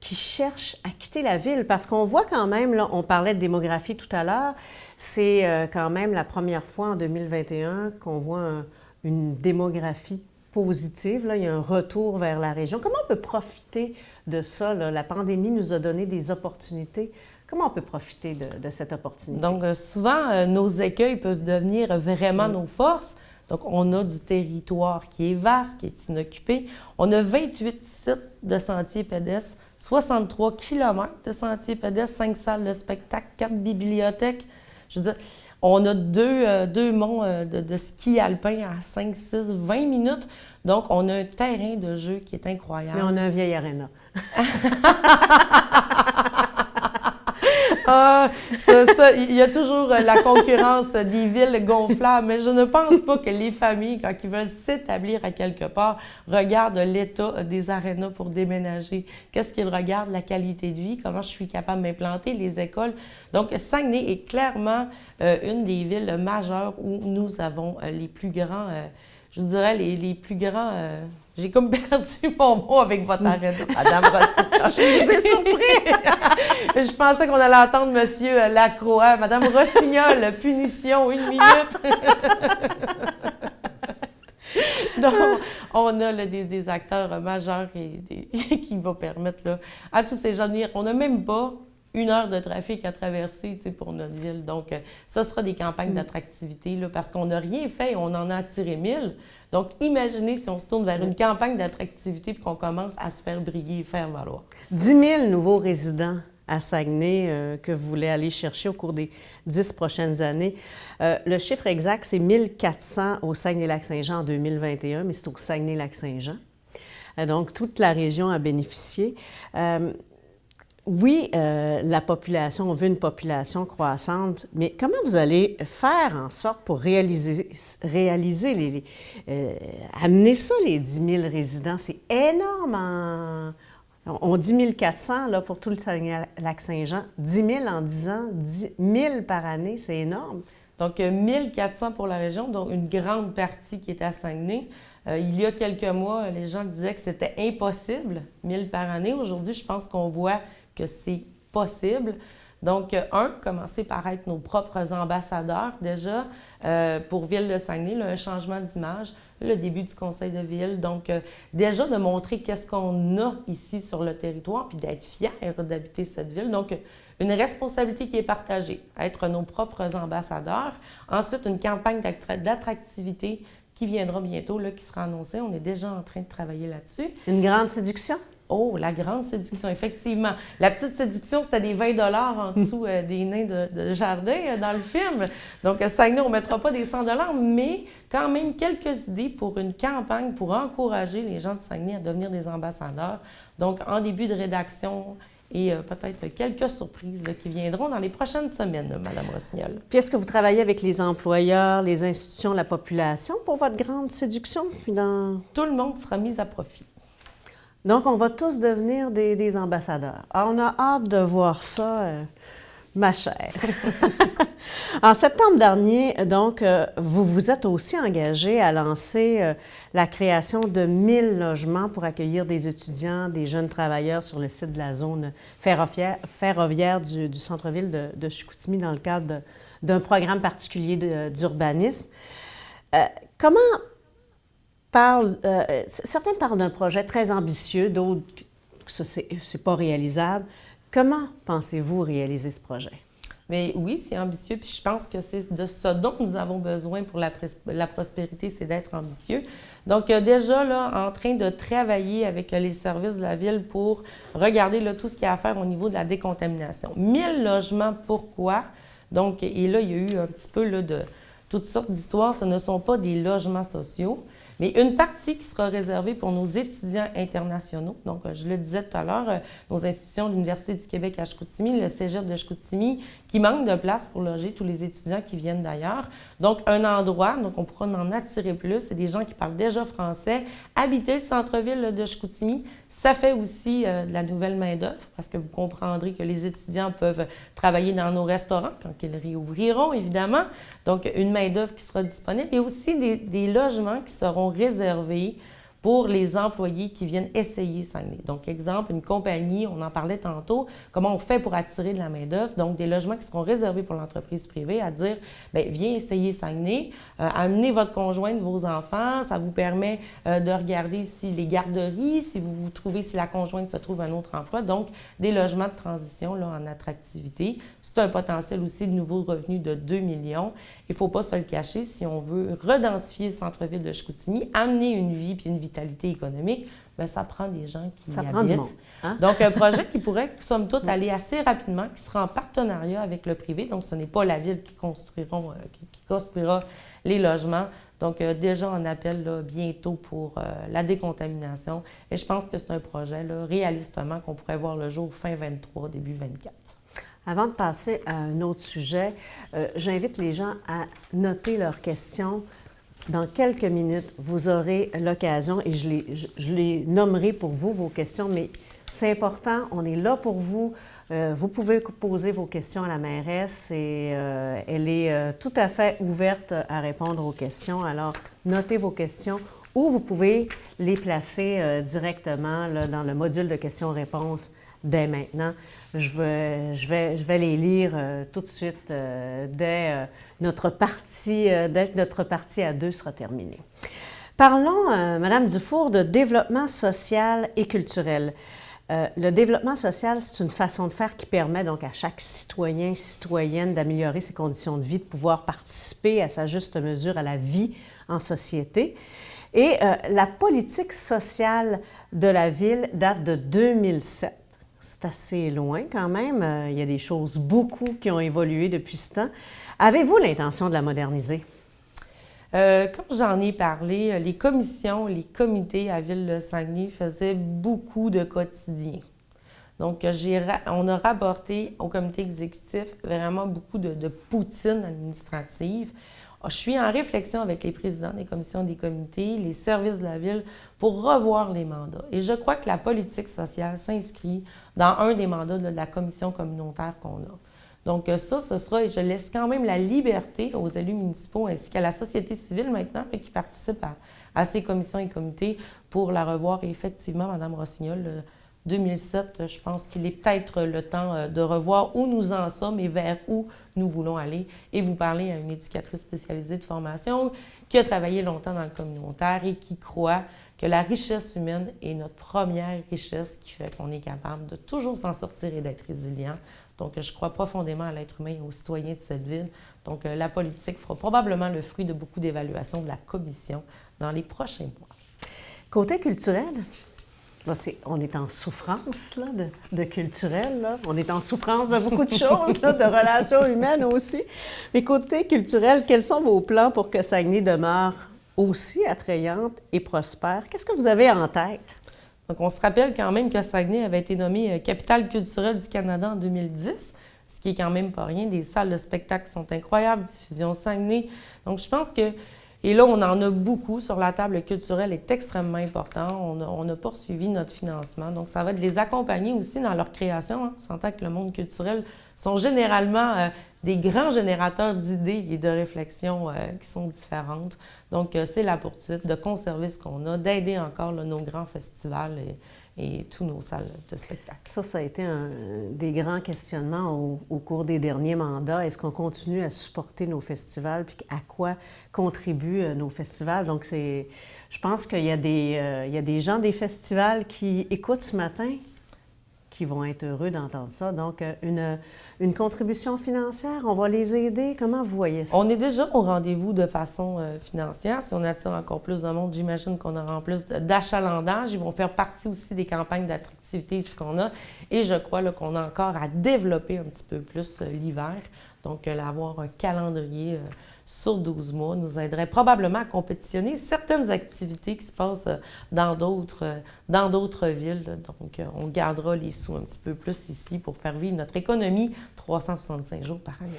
qui cherchent à quitter la ville? Parce qu'on voit quand même, là, on parlait de démographie tout à l'heure, c'est quand même la première fois en 2021 qu'on voit une démographie positive. Là, il y a un retour vers la région. Comment on peut profiter de ça? Là? La pandémie nous a donné des opportunités. Comment on peut profiter de cette opportunité? Donc, souvent, nos écueils peuvent devenir vraiment nos forces. Donc, on a du territoire qui est vaste, qui est inoccupé. On a 28 sites de sentiers pédestres, 63 km de sentiers pédestres, 5 salles de spectacle, 4 bibliothèques. Je veux dire, on a deux monts de ski alpin à 5, 6, 20 minutes. Donc, on a un terrain de jeu qui est incroyable. Mais on a un vieil aréna. Il y a toujours la concurrence des villes gonflables, mais je ne pense pas que les familles, quand ils veulent s'établir à quelque part, regardent l'état des arénas pour déménager. Qu'est-ce qu'ils regardent? La qualité de vie, comment je suis capable de m'implanter, les écoles. Donc, Saguenay est clairement une des villes majeures où nous avons les plus grands, je vous dirais, les plus grands... J'ai comme perdu mon mot avec votre arène, Madame Rossignol. Je vous ai surpris! Je pensais qu'on allait entendre Monsieur Lacroix. Madame Rossignol, punition, 1 minute. Donc, on a là, des acteurs majeurs qui vont permettre là, à tous ces gens de venir. On n'a même pas 1 heure de trafic à traverser pour notre ville. Donc, ça sera des campagnes d'attractivité là, parce qu'on n'a rien fait, on en a attiré 1000. Donc, imaginez si on se tourne vers une campagne d'attractivité et qu'on commence à se faire briller et faire valoir. 10 000 nouveaux résidents à Saguenay que vous voulez aller chercher au cours des 10 prochaines années. Le chiffre exact, c'est 1400 au Saguenay-Lac-Saint-Jean en 2021, mais c'est au Saguenay-Lac-Saint-Jean. Donc, toute la région a bénéficié. Oui, la population, on veut une population croissante, mais comment vous allez faire en sorte pour réaliser amener ça, les 10 000 résidents? C'est énorme. On dit 1400 là, pour tout le Saguenay-Lac-Saint-Jean. 10 000 en 10 ans, 10 000 par année, c'est énorme. Donc, 1400 pour la région, dont une grande partie qui est à Saguenay. Il y a quelques mois, les gens disaient que c'était impossible, 1000 par année. Aujourd'hui, je pense qu'on voit que c'est possible. Donc, commencer par être nos propres ambassadeurs déjà pour Ville de Saguenay, là, un changement d'image, le début du conseil de ville. Donc, déjà de montrer qu'est-ce qu'on a ici sur le territoire, puis d'être fiers d'habiter cette ville. Donc, une responsabilité qui est partagée, être nos propres ambassadeurs. Ensuite, une campagne d'attractivité qui viendra bientôt, là, qui sera annoncée. On est déjà en train de travailler là-dessus. Une grande séduction? Oh, la grande séduction, effectivement. La petite séduction, c'était des 20 $ en dessous des nains de jardin dans le film. Donc, Saguenay, on ne mettra pas des 100 $, mais quand même quelques idées pour une campagne pour encourager les gens de Saguenay à devenir des ambassadeurs. Donc, en début de rédaction et peut-être quelques surprises qui viendront dans les prochaines semaines, Mme Rossignol. Puis est-ce que vous travaillez avec les employeurs, les institutions, la population pour votre grande séduction? Puis Tout le monde sera mis à profit. Donc, on va tous devenir des ambassadeurs. Alors, on a hâte de voir ça, ma chère. En septembre dernier, donc, vous vous êtes aussi engagé à lancer la création de 1000 logements pour accueillir des étudiants, des jeunes travailleurs sur le site de la zone ferroviaire du centre-ville de Chicoutimi dans le cadre d'un programme particulier d'urbanisme. Comment certains parlent d'un projet très ambitieux, d'autres que c'est pas réalisable. Comment pensez-vous réaliser ce projet? Mais oui, c'est ambitieux, puis je pense que c'est de ce dont nous avons besoin pour la prospérité, c'est d'être ambitieux. Donc, déjà, là, en train de travailler avec les services de la Ville pour regarder là, tout ce qu'il y a à faire au niveau de la décontamination. 1000 logements, pourquoi? Donc, et là, il y a eu un petit peu là, de toutes sortes d'histoires. Ce ne sont pas des logements sociaux, mais une partie qui sera réservée pour nos étudiants internationaux. Donc, je le disais tout à l'heure, nos institutions de l'Université du Québec à Chicoutimi, le Cégep de Chicoutimi, qui manque de place pour loger tous les étudiants qui viennent d'ailleurs. Donc, un endroit, donc on pourra en attirer plus. C'est des gens qui parlent déjà français. Habiter le centre-ville de Chicoutimi, ça fait aussi de la nouvelle main-d'œuvre, parce que vous comprendrez que les étudiants peuvent travailler dans nos restaurants quand ils réouvriront, évidemment. Donc, une main-d'œuvre qui sera disponible et aussi des logements qui seront réservés pour les employés qui viennent essayer Saguenay. Donc, exemple, une compagnie, on en parlait tantôt, comment on fait pour attirer de la main-d'œuvre. Donc, des logements qui seront réservés pour l'entreprise privée à dire, bien, viens essayer Saguenay, amenez votre conjoint, vos enfants, ça vous permet de regarder si les garderies, si vous trouvez, si la conjointe se trouve un autre emploi. Donc, des logements de transition là, en attractivité. C'est un potentiel aussi de nouveaux revenus de 2 millions. Il ne faut pas se le cacher, si on veut redensifier le centre-ville de Chicoutimi, amener une vie puis une vitalité économique, bien, ça prend des gens qui y habitent. Du monde, hein? Donc, un projet qui pourrait, somme toute, aller assez rapidement, qui sera en partenariat avec le privé. Donc, ce n'est pas la Ville qui construira les logements. Donc, déjà, on appelle là, bientôt pour la décontamination. Et je pense que c'est un projet, là, réalistement, qu'on pourrait voir le jour fin 23, début 24. Avant de passer à un autre sujet, j'invite les gens à noter leurs questions. Dans quelques minutes, vous aurez l'occasion, et je les nommerai pour vous, vos questions, mais c'est important, on est là pour vous. Vous pouvez poser vos questions à la mairesse et elle est tout à fait ouverte à répondre aux questions. Alors, notez vos questions ou vous pouvez les placer directement là, dans le module de questions-réponses dès maintenant. Je vais les lire tout de suite dès notre partie à deux sera terminée. Parlons, Madame Dufour, de développement social et culturel. Le développement social, c'est une façon de faire qui permet donc à chaque citoyen, citoyenne d'améliorer ses conditions de vie, de pouvoir participer à sa juste mesure à la vie en société. Et la politique sociale de la Ville date de 2007. C'est assez loin quand même. Il y a des choses beaucoup qui ont évolué depuis ce temps. Avez-vous l'intention de la moderniser? Comme j'en ai parlé, les commissions, les comités à Ville-de-Saguenay faisaient beaucoup de quotidien. Donc, on a rapporté au comité exécutif vraiment beaucoup de poutine administrative. Je suis en réflexion avec les présidents des commissions des comités, les services de la Ville, pour revoir les mandats. Et je crois que la politique sociale s'inscrit dans un des mandats de la commission communautaire qu'on a. Donc ça, ce sera, et je laisse quand même la liberté aux élus municipaux ainsi qu'à la société civile maintenant qui participe à ces commissions et comités pour la revoir. Et effectivement, Mme Rossignol, 2007, je pense qu'il est peut-être le temps de revoir où nous en sommes et vers où nous voulons aller. Et vous parlez à une éducatrice spécialisée de formation qui a travaillé longtemps dans le communautaire et qui croit que la richesse humaine est notre première richesse qui fait qu'on est capable de toujours s'en sortir et d'être résilient. Donc, je crois profondément à l'être humain et aux citoyens de cette ville. Donc, la politique fera probablement le fruit de beaucoup d'évaluations de la commission dans les prochains mois. Côté culturel? Là, on est en souffrance là, de culturel. Là. On est en souffrance de beaucoup de choses, là, de relations humaines aussi. Mais côté culturel, quels sont vos plans pour que Saguenay demeure aussi attrayante et prospère? Qu'est-ce que vous avez en tête? Donc, on se rappelle quand même que Saguenay avait été nommée capitale culturelle du Canada en 2010, ce qui est quand même pas rien. Des salles de spectacle sont incroyables, diffusion Saguenay. Donc, je pense que... Et là, on en a beaucoup sur la table. Le culturel est extrêmement important. On a poursuivi notre financement. Donc, ça va être de les accompagner aussi dans leur création. Hein. On s'entend que le monde culturel sont généralement des grands générateurs d'idées et de réflexions qui sont différentes. Donc, c'est la poursuite de conserver ce qu'on a, d'aider encore là, nos grands festivals et tous nos salles de spectacle. Ça a été un des grands questionnements au cours des derniers mandats. Est-ce qu'on continue à supporter nos festivals, puis à quoi contribuent nos festivals? Donc, je pense qu'il y a des gens des festivals qui écoutent ce matin, qui vont être heureux d'entendre ça. Donc, une contribution financière, on va les aider. Comment vous voyez ça? On est déjà au rendez-vous de façon financière. Si on attire encore plus de monde, j'imagine qu'on aura en plus d'achalandage. Ils vont faire partie aussi des campagnes d'attractivité qu'on a. Et je crois là, qu'on a encore à développer un petit peu plus l'hiver. Donc, avoir un calendrier sur 12 mois nous aiderait probablement à compétitionner certaines activités qui se passent dans d'autres villes. Donc, on gardera les sous un petit peu plus ici pour faire vivre notre économie 365 jours par année.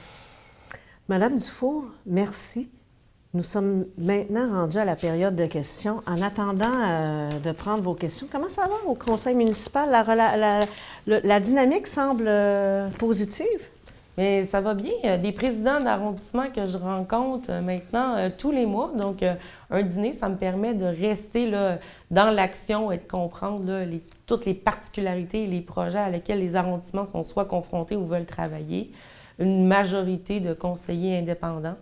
Madame Dufour, merci. Nous sommes maintenant rendus à la période de questions. En attendant de prendre vos questions, comment ça va au conseil municipal? La dynamique semble positive? Mais ça va bien. Des présidents d'arrondissement que je rencontre maintenant tous les mois. Donc, un dîner, ça me permet de rester là, dans l'action et de comprendre là, toutes les particularités et les projets à lesquels les arrondissements sont soit confrontés ou veulent travailler. Une majorité de conseillers indépendants.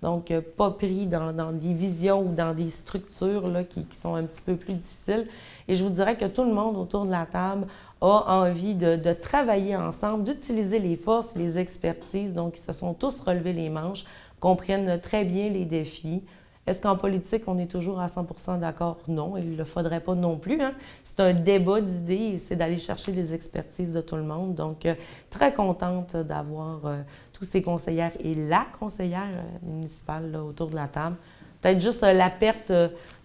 Donc, pas pris dans des visions ou dans des structures là, qui sont un petit peu plus difficiles. Et je vous dirais que tout le monde autour de la table a envie de travailler ensemble, d'utiliser les forces, les expertises. Donc, ils se sont tous relevés les manches, comprennent très bien les défis. Est-ce qu'en politique, on est toujours à 100% d'accord? Non, il ne le faudrait pas non plus. Hein? C'est un débat d'idées et c'est d'aller chercher les expertises de tout le monde. Donc, très contente d'avoir tous ces conseillères et la conseillère municipale là, autour de la table. Peut-être juste la perte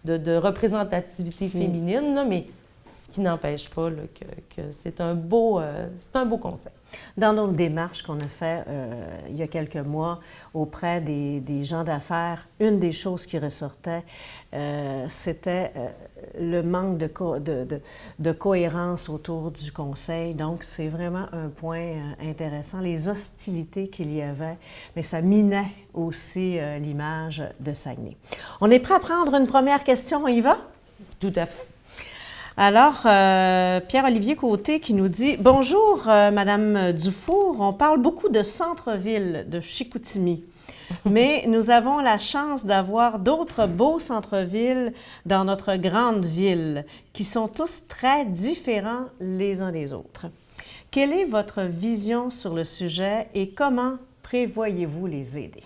de représentativité féminine, là, mais ce qui n'empêche pas là, que c'est un beau conseil. Dans nos démarches qu'on a faites il y a quelques mois auprès des gens d'affaires, une des choses qui ressortait, c'était le manque de cohérence autour du conseil. Donc, c'est vraiment un point intéressant. Les hostilités qu'il y avait, mais ça minait aussi l'image de Saguenay. On est prêt à prendre une première question, on y va? Tout à fait. Alors, Pierre-Olivier Côté qui nous dit « Bonjour, Madame Dufour, on parle beaucoup de centre-ville de Chicoutimi, mais nous avons la chance d'avoir d'autres beaux centres-villes dans notre grande ville qui sont tous très différents les uns des autres. Quelle est votre vision sur le sujet et comment prévoyez-vous les aider? »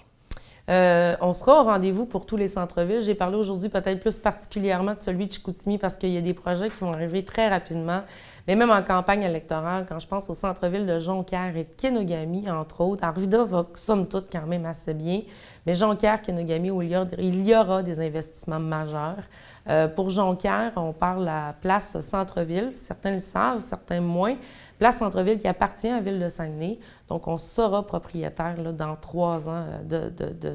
On sera au rendez-vous pour tous les centres-villes. J'ai parlé aujourd'hui peut-être plus particulièrement de celui de Chicoutimi parce qu'il y a des projets qui vont arriver très rapidement. Mais même en campagne électorale, quand je pense au centre-ville de Jonquière et de Kenogami, entre autres, Arvida va somme toute quand même assez bien. Mais Jonquière, Kenogami, où il y aura des investissements majeurs. Pour Jonquière, on parle de la place centre-ville. Certains le savent, certains moins. Place centre-ville qui appartient à la ville de Saguenay. Donc, on sera propriétaire là, dans 3 ans de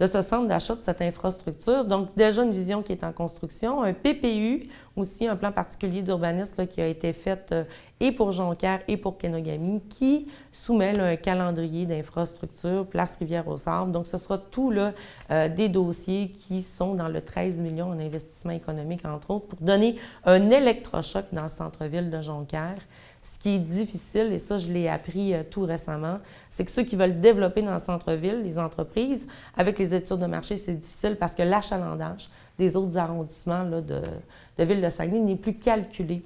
ce centre d'achat, de cette infrastructure. Donc, déjà une vision qui est en construction. Un PPU, aussi un plan particulier d'urbanisme qui a été fait et pour Jonquière et pour Kenogami, qui soumet là, un calendrier d'infrastructure, place Rivière-aux-Sables. Donc, ce sera tout là, des dossiers qui sont dans le 13 millions en investissement économique, entre autres, pour donner un électrochoc dans le centre-ville de Jonquière. Ce qui est difficile, et ça, je l'ai appris tout récemment, c'est que ceux qui veulent développer dans le centre-ville, les entreprises, avec les études de marché, c'est difficile parce que l'achalandage des autres arrondissements là, de Ville de Saguenay n'est plus calculé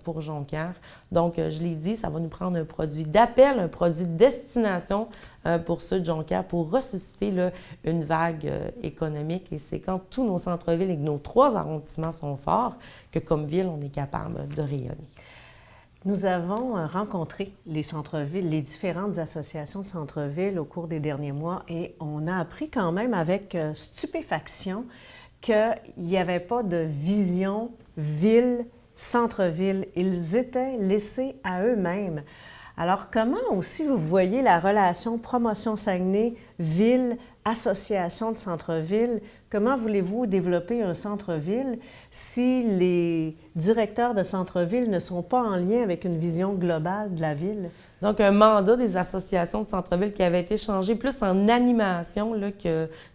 pour Jonquière. Donc, je l'ai dit, ça va nous prendre un produit d'appel, un produit de destination pour ceux de Jonquière pour ressusciter là, une vague économique. Et c'est quand tous nos centres-villes et que nos 3 arrondissements sont forts que, comme ville, on est capable de rayonner. Nous avons rencontré les centres-villes, les différentes associations de centres-villes au cours des derniers mois et on a appris quand même avec stupéfaction qu'il n'y avait pas de vision ville-centre-ville. Ils étaient laissés à eux-mêmes. Alors, comment aussi vous voyez la relation promotion Saguenay, ville, association de centre-ville? Comment voulez-vous développer un centre-ville si les directeurs de centre-ville ne sont pas en lien avec une vision globale de la ville? Donc, un mandat des associations de centre-ville qui avait été changé plus en animation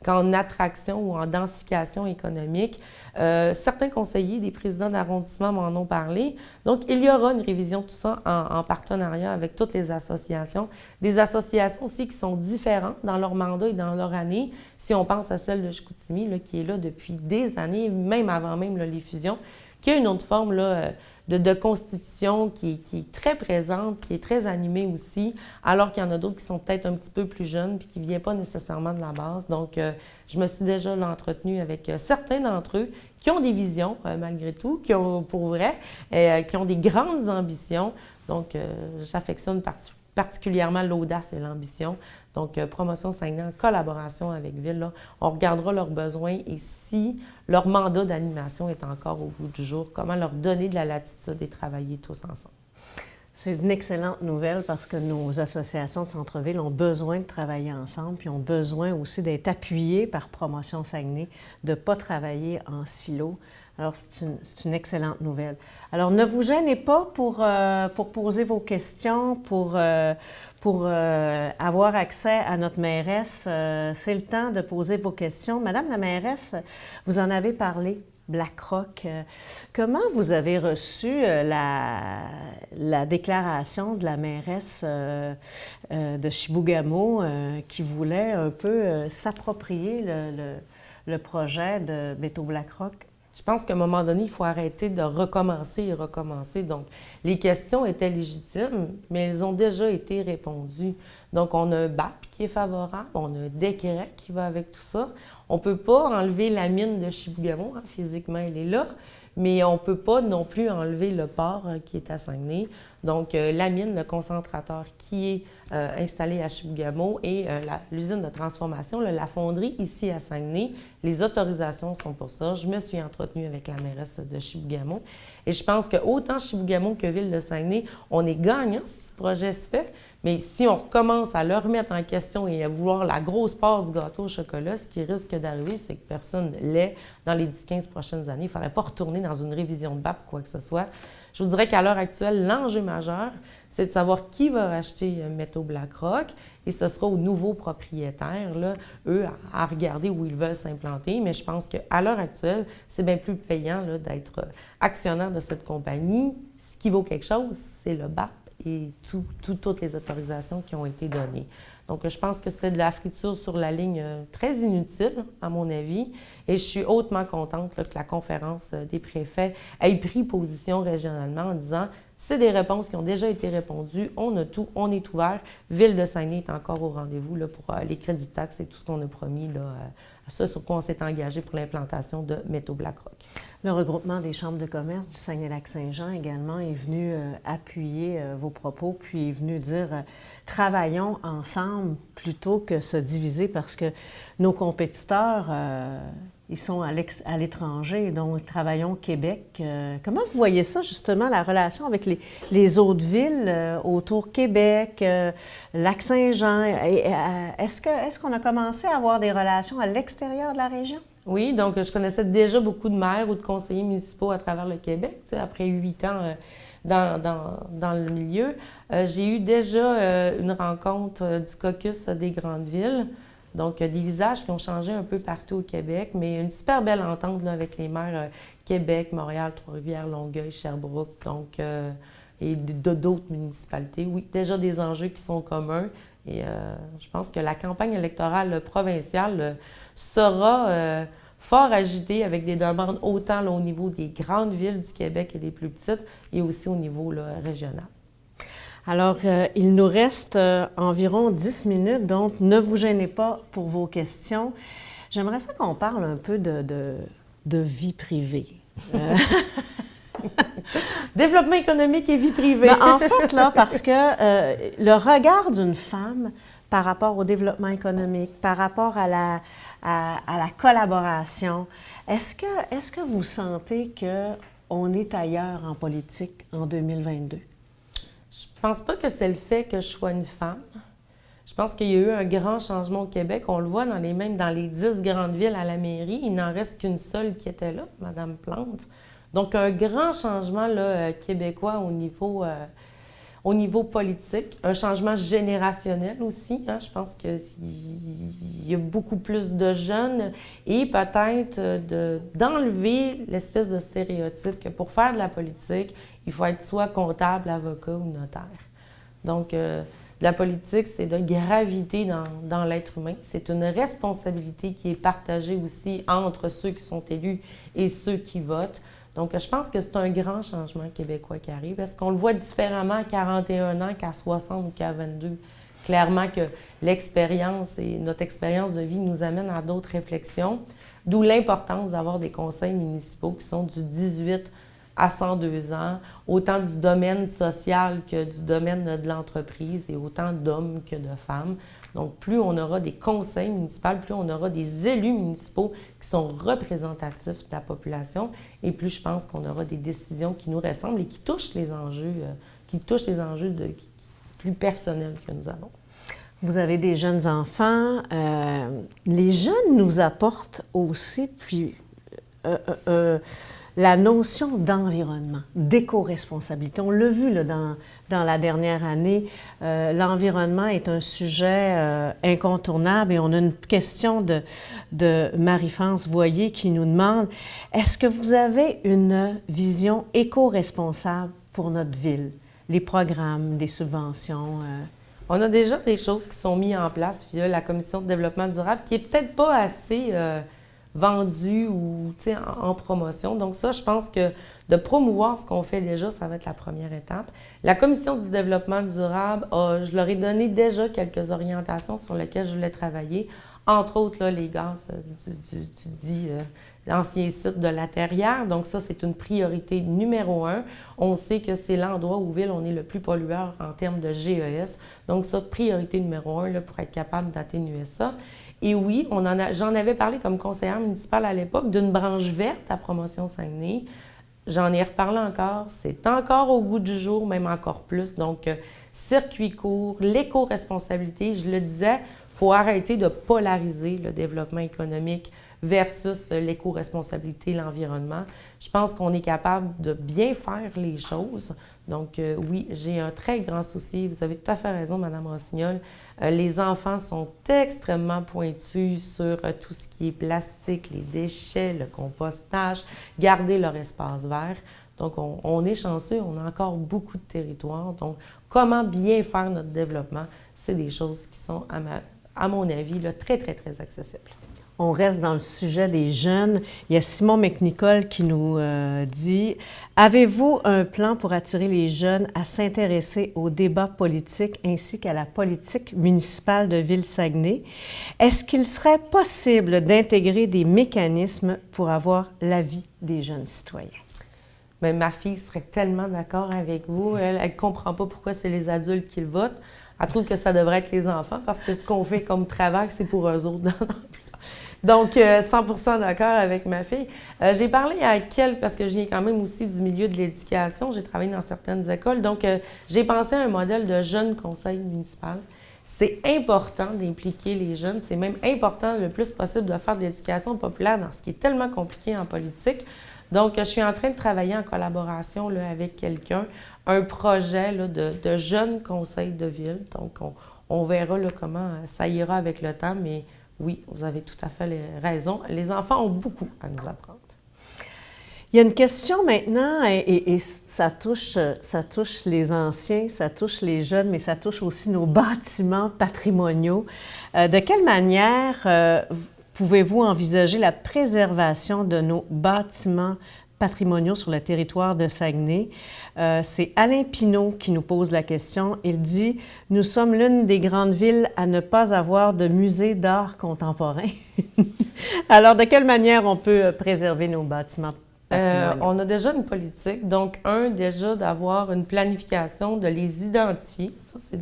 qu'en attraction ou en densification économique. Certains conseillers, des présidents d'arrondissement m'en ont parlé. Donc, il y aura une révision de tout ça en partenariat avec toutes les associations. Des associations aussi qui sont différentes dans leur mandat et dans leur année. Si on pense à celle de Chicoutimi, là, qui est là depuis des années, même avant même là, les fusions, qui a une autre forme là, de constitution qui est très présente, qui est très animée aussi, alors qu'il y en a d'autres qui sont peut-être un petit peu plus jeunes puis qui ne viennent pas nécessairement de la base. Donc, je me suis déjà entretenue avec certains d'entre eux qui ont des visions, malgré tout, qui ont, pour vrai, qui ont des grandes ambitions. Donc, j'affectionne particulièrement l'audace et l'ambition. Donc, Promotion Saguenay en collaboration avec Ville, là, on regardera leurs besoins et si leur mandat d'animation est encore au bout du jour, comment leur donner de la latitude et travailler tous ensemble. C'est une excellente nouvelle parce que nos associations de centre-ville ont besoin de travailler ensemble puis ont besoin aussi d'être appuyées par Promotion Saguenay, de ne pas travailler en silo. Alors, c'est une excellente nouvelle. Alors, ne vous gênez pas pour poser vos questions, pour avoir accès à notre mairesse. C'est le temps de poser vos questions. Madame la mairesse, vous en avez parlé. BlackRock. Comment vous avez reçu la déclaration de la mairesse de Chibougamau qui voulait un peu s'approprier le projet de Métaux BlackRock? Je pense qu'à un moment donné, il faut arrêter de recommencer et recommencer. Donc, les questions étaient légitimes, mais elles ont déjà été répondues. Donc, on a un BAP qui est favorable, on a un décret qui va avec tout ça. On ne peut pas enlever la mine de Chibougamau, hein, physiquement, elle est là, mais on ne peut pas non plus enlever le port qui est à Saguenay. Donc, la mine, le concentrateur qui est installé à Chibougamau et l'usine de transformation, la fonderie ici à Saguenay, les autorisations sont pour ça. Je me suis entretenue avec la mairesse de Chibougamau et je pense que autant Chibougamau que Ville de Saguenay, on est gagnant si ce projet se fait, mais si on recommence à le remettre en question et à vouloir la grosse part du gâteau au chocolat, ce qui risque d'arriver, c'est que personne ne l'est dans les 10-15 prochaines années. Il ne faudrait pas retourner dans une révision de BAP ou quoi que ce soit. Je vous dirais qu'à l'heure actuelle, l'enjeu majeur, c'est de savoir qui va racheter Métaux BlackRock et ce sera aux nouveaux propriétaires, là, eux, à regarder où ils veulent s'implanter. Mais je pense qu'à l'heure actuelle, c'est bien plus payant là, d'être actionnaire de cette compagnie. Ce qui vaut quelque chose, c'est le BAP et toutes les autorisations qui ont été données. Donc, je pense que c'était de la friture sur la ligne très inutile, à mon avis, et je suis hautement contente là, que la conférence des préfets ait pris position régionalement en disant « c'est des réponses qui ont déjà été répondues, on a tout, on est ouvert. Ville de Saguenay est encore au rendez-vous là, pour les crédits de taxes et tout ce qu'on a promis, là, ça sur quoi on s'est engagé pour l'implantation de Métaux BlackRock. » Le regroupement des chambres de commerce du Saguenay-Lac-Saint-Jean également est venu appuyer vos propos, puis est venu dire travaillons ensemble plutôt que se diviser parce que nos compétiteurs, ils sont à l'étranger, donc travaillons Québec. Comment vous voyez ça, justement, la relation avec les autres villes autour Québec, Lac-Saint-Jean? Est-ce qu'on a commencé à avoir des relations à l'extérieur de la région? Oui, donc je connaissais déjà beaucoup de maires ou de conseillers municipaux à travers le Québec, tu sais, après 8 ans dans le milieu. J'ai eu déjà une rencontre du caucus des grandes villes, donc des visages qui ont changé un peu partout au Québec, mais une super belle entente là, avec les maires Québec, Montréal, Trois-Rivières, Longueuil, Sherbrooke. Donc, et de d'autres municipalités. Oui, déjà des enjeux qui sont communs. Et je pense que la campagne électorale provinciale sera fort agitée avec des demandes autant là, au niveau des grandes villes du Québec et des plus petites et aussi au niveau là, régional. Alors, il nous reste environ 10 minutes, donc ne vous gênez pas pour vos questions. J'aimerais ça qu'on parle un peu de vie privée. Développement économique et vie privée. Ben, en fait, là, parce que le regard d'une femme par rapport au développement économique, par rapport à la collaboration, est-ce que vous sentez qu'on est ailleurs en politique en 2022? Je pense pas que c'est le fait que je sois une femme. Je pense qu'il y a eu un grand changement au Québec. On le voit même dans les 10 grandes villes à la mairie. Il n'en reste qu'une seule qui était là, Mme Plante. Donc, un grand changement là, québécois au niveau politique. Un changement générationnel aussi. Hein. Je pense qu'il y a beaucoup plus de jeunes et peut-être d'enlever l'espèce de stéréotype que pour faire de la politique, il faut être soit comptable, avocat ou notaire. Donc, la politique, c'est de graviter dans l'être humain. C'est une responsabilité qui est partagée aussi entre ceux qui sont élus et ceux qui votent. Donc, je pense que c'est un grand changement québécois qui arrive. Est-ce qu'on le voit différemment à 41 ans qu'à 60 ou qu'à 22? Clairement que l'expérience et notre expérience de vie nous amène à d'autres réflexions, d'où l'importance d'avoir des conseils municipaux qui sont du 18 à 102 ans, autant du domaine social que du domaine de l'entreprise et autant d'hommes que de femmes. Donc, plus on aura des conseils municipaux, plus on aura des élus municipaux qui sont représentatifs de la population et plus je pense qu'on aura des décisions qui nous ressemblent et qui touchent les enjeux, plus personnels que nous avons. Vous avez des jeunes enfants. Les jeunes nous apportent aussi, puis la notion d'environnement, d'éco-responsabilité. On l'a vu là, dans la dernière année, l'environnement est un sujet incontournable et on a une question de Marie-France Voyer qui nous demande « Est-ce que vous avez une vision éco-responsable pour notre ville? Les programmes, des subventions? On a déjà des choses qui sont mises en place via la Commission de développement durable qui n'est peut-être pas assez vendu ou en promotion. Donc ça, je pense que de promouvoir ce qu'on fait déjà, ça va être la première étape. La Commission du développement durable, je leur ai donné déjà quelques orientations sur lesquelles je voulais travailler. Entre autres, là, les gaz du dit ancien site de la Terrière. Donc ça, c'est une priorité numéro 1. On sait que c'est l'endroit où ville on est le plus pollueur en termes de GES. Donc ça, priorité numéro 1 là, pour être capable d'atténuer ça. Et oui, j'en avais parlé comme conseillère municipale à l'époque d'une branche verte à Promotion Saguenay. J'en ai reparlé encore. C'est encore au goût du jour, même encore plus. Donc, circuit court, l'éco-responsabilité, je le disais, il faut arrêter de polariser le développement économique versus l'éco-responsabilité, l'environnement. Je pense qu'on est capable de bien faire les choses. Donc, oui, j'ai un très grand souci. Vous avez tout à fait raison, Mme Rossignol. Les enfants sont extrêmement pointus sur tout ce qui est plastique, les déchets, le compostage, garder leur espace vert. Donc, on est chanceux, on a encore beaucoup de territoires. Donc, comment bien faire notre développement, c'est des choses qui sont, à mon avis, là, très, très, très accessibles. On reste dans le sujet des jeunes. Il y a Simon McNicol qui nous dit « Avez-vous un plan pour attirer les jeunes à s'intéresser aux débats politiques ainsi qu'à la politique municipale de Ville-Saguenay? Est-ce qu'il serait possible d'intégrer des mécanismes pour avoir l'avis des jeunes citoyens? » Bien, ma fille serait tellement d'accord avec vous. Elle ne comprend pas pourquoi c'est les adultes qui le votent. Elle trouve que ça devrait être les enfants parce que ce qu'on fait comme travail, c'est pour eux autres. Donc, 100% d'accord avec ma fille. J'ai parlé à parce que je viens quand même aussi du milieu de l'éducation, j'ai travaillé dans certaines écoles, donc j'ai pensé à un modèle de jeune conseil municipal. C'est important d'impliquer les jeunes, c'est même important le plus possible de faire de l'éducation populaire dans ce qui est tellement compliqué en politique. Donc, je suis en train de travailler en collaboration là, avec quelqu'un, un projet là, de jeunes conseils de ville. Donc, on verra là, comment ça ira avec le temps, mais oui, vous avez tout à fait raison. Les enfants ont beaucoup à nous apprendre. Il y a une question maintenant, et ça touche les anciens, ça touche les jeunes, mais ça touche aussi nos bâtiments patrimoniaux. De quelle manière pouvez-vous envisager la préservation de nos bâtiments patrimoniaux sur le territoire de Saguenay? C'est Alain Pinault qui nous pose la question. Il dit « Nous sommes l'une des grandes villes à ne pas avoir de musée d'art contemporain. » Alors, de quelle manière on peut préserver nos bâtiments patrimoniaux? On a déjà une politique. Donc, déjà d'avoir une planification, de les identifier. Ça, c'est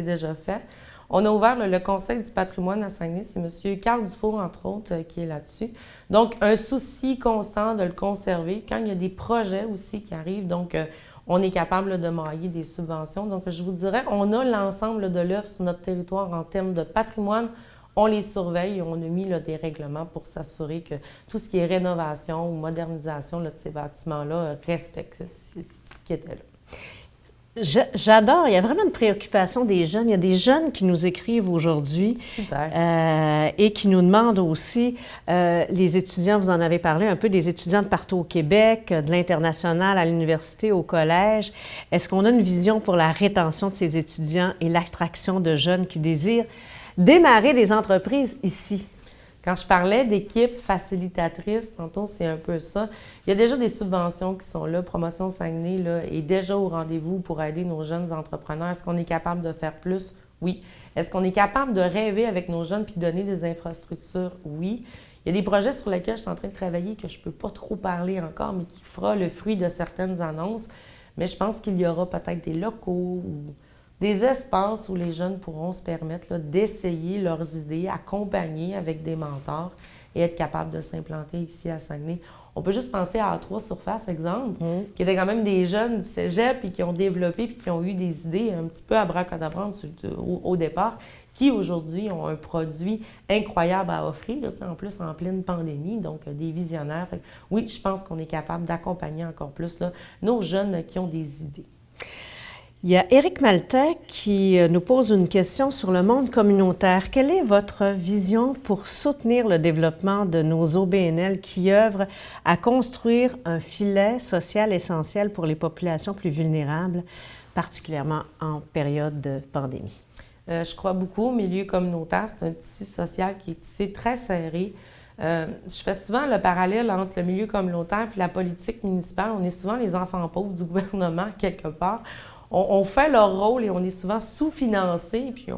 déjà fait. On a ouvert le Conseil du patrimoine à Saguenay. C'est M. Carl Dufour, entre autres, qui est là-dessus. Donc, un souci constant de le conserver. Quand il y a des projets aussi qui arrivent, donc on est capable de mailler des subventions. Donc, je vous dirais, on a l'ensemble de l'œuvre sur notre territoire en termes de patrimoine. On les surveille. On a mis des règlements pour s'assurer que tout ce qui est rénovation ou modernisation de ces bâtiments-là respecte ce qui était là. J'adore. Il y a vraiment une préoccupation des jeunes. Il y a des jeunes qui nous écrivent aujourd'hui et qui nous demandent aussi, les étudiants, vous en avez parlé un peu, des étudiants de partout au Québec, de l'international à l'université, au collège. Est-ce qu'on a une vision pour la rétention de ces étudiants et l'attraction de jeunes qui désirent démarrer des entreprises ici? Quand je parlais d'équipe facilitatrice, tantôt, c'est un peu ça. Il y a déjà des subventions qui sont là. Promotion Saguenay là, est déjà au rendez-vous pour aider nos jeunes entrepreneurs. Est-ce qu'on est capable de faire plus? Oui. Est-ce qu'on est capable de rêver avec nos jeunes puis donner des infrastructures? Oui. Il y a des projets sur lesquels je suis en train de travailler que je ne peux pas trop parler encore, mais qui fera le fruit de certaines annonces. Mais je pense qu'il y aura peut-être des locaux ou des espaces où les jeunes pourront se permettre d'essayer leurs idées, accompagner avec des mentors et être capables de s'implanter ici à Saguenay. On peut juste penser à A3 Surface, exemple, qui étaient quand même des jeunes du cégep et qui ont développé puis qui ont eu des idées un petit peu abracadabrantes au départ, qui aujourd'hui ont un produit incroyable à offrir, en plus en pleine pandémie, donc des visionnaires. Fait que, oui, je pense qu'on est capable d'accompagner encore plus nos jeunes qui ont des idées. Il y a Éric Maltais qui nous pose une question sur le monde communautaire. Quelle est votre vision pour soutenir le développement de nos OBNL qui œuvrent à construire un filet social essentiel pour les populations plus vulnérables, particulièrement en période de pandémie? Je crois beaucoup au milieu communautaire. C'est un tissu social qui est tissé très serré. Je fais souvent le parallèle entre le milieu communautaire et la politique municipale. On est souvent les enfants pauvres du gouvernement, quelque part. On fait leur rôle et on est souvent sous-financé, puis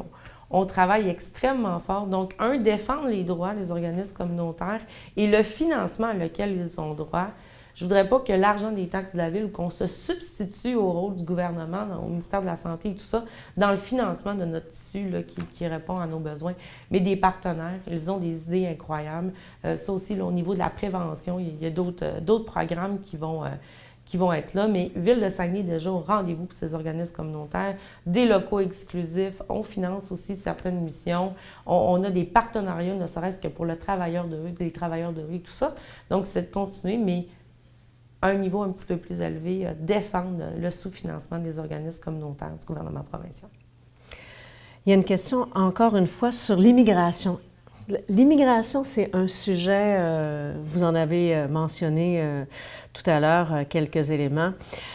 on travaille extrêmement fort. Donc, défendre les droits des organismes communautaires et le financement auquel ils ont droit. Je ne voudrais pas que l'argent des taxes de la ville, qu'on se substitue au rôle du gouvernement, au ministère de la Santé et tout ça, dans le financement de notre tissu qui répond à nos besoins. Mais des partenaires, ils ont des idées incroyables. Ça aussi, au niveau de la prévention, il y a d'autres programmes qui vont être là, mais Ville de Saguenay est déjà au rendez-vous pour ces organismes communautaires, des locaux exclusifs, on finance aussi certaines missions, on a des partenariats, ne serait-ce que pour les travailleurs de rue, tout ça. Donc, c'est de continuer, mais à un niveau un petit peu plus élevé, défendre le sous-financement des organismes communautaires du gouvernement provincial. Il y a une question, encore une fois, sur l'immigration. L'immigration, c'est un sujet, vous en avez mentionné tout à l'heure quelques éléments.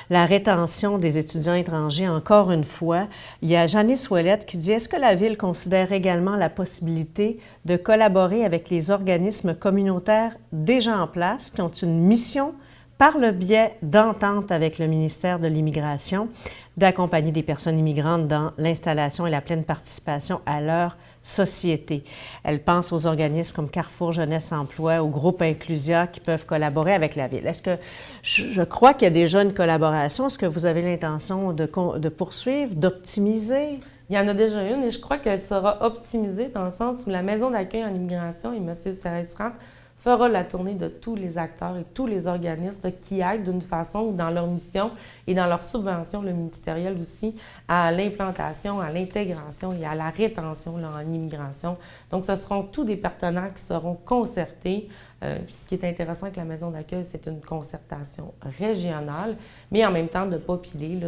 La rétention des étudiants étrangers, encore une fois. Il y a Janice Ouellette qui dit « Est-ce que la Ville considère également la possibilité de collaborer avec les organismes communautaires déjà en place qui ont une mission par le biais d'entente avec le ministère de l'Immigration, d'accompagner des personnes immigrantes dans l'installation et la pleine participation à leur société. » Elle pense aux organismes comme Carrefour Jeunesse Emploi, au groupe Inclusia qui peuvent collaborer avec la Ville. Est-ce que je crois qu'il y a déjà une collaboration? Est-ce que vous avez l'intention de poursuivre, d'optimiser? Il y en a déjà une et je crois qu'elle sera optimisée dans le sens où la maison d'accueil en immigration et M. Serres-Rand fera la tournée de tous les acteurs et tous les organismes qui aident d'une façon ou dans leur mission et dans leur subvention, le ministériel aussi, à l'implantation, à l'intégration et à la rétention en immigration. Donc, ce seront tous des partenaires qui seront concertés. Ce qui est intéressant avec la maison d'accueil, c'est une concertation régionale, mais en même temps de ne pas piler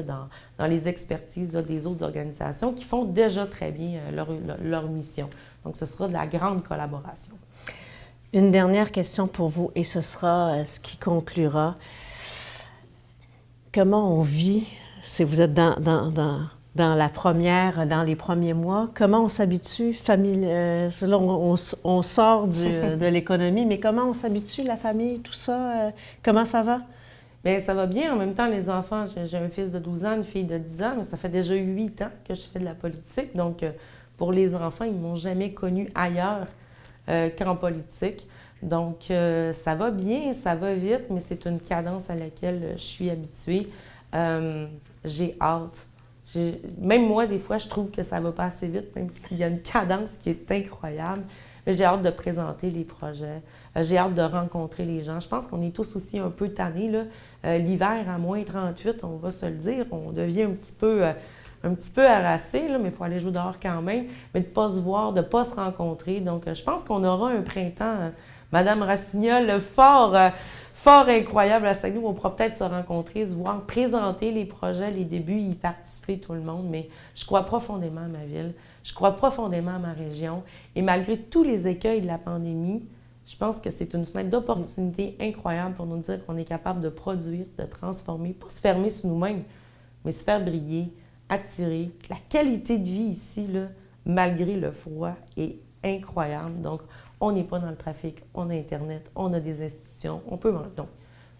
dans les expertises des autres organisations qui font déjà très bien leur mission. Donc, ce sera de la grande collaboration. Une dernière question pour vous, et ce sera ce qui conclura. Comment on vit, si vous êtes dans les premiers mois, comment on s'habitue, là, on sort de l'économie, mais comment on s'habitue, la famille, tout ça, comment ça va? Bien, ça va bien. En même temps, les enfants, j'ai un fils de 12 ans, une fille de 10 ans, mais ça fait déjà 8 ans que je fais de la politique. Donc, pour les enfants, ils ne m'ont jamais connue ailleurs qu'en politique. Donc, ça va bien, ça va vite, mais c'est une cadence à laquelle je suis habituée. J'ai hâte. Même moi, des fois, je trouve que ça va pas assez vite, même s'il y a une cadence qui est incroyable. Mais j'ai hâte de présenter les projets. J'ai hâte de rencontrer les gens. Je pense qu'on est tous aussi un peu tannés, là. L'hiver, à moins 38, on va se le dire, on devient un petit peu harassé, là, mais il faut aller jouer dehors quand même. Mais de ne pas se voir, de ne pas se rencontrer. Donc, je pense qu'on aura un printemps, Madame Rassignol, fort incroyable à Saguenay, où on pourra peut-être se rencontrer, se voir, présenter les projets, les débuts, y participer tout le monde. Mais je crois profondément à ma ville, je crois profondément à ma région. Et malgré tous les écueils de la pandémie, je pense que c'est une fenêtre d'opportunité incroyable pour nous dire qu'on est capable de produire, de transformer, pas se fermer sur nous-mêmes, mais se faire briller, attirer. La qualité de vie ici, là, malgré le froid, est incroyable. Donc, on n'est pas dans le trafic, on a Internet, on a des institutions, on peut... Donc,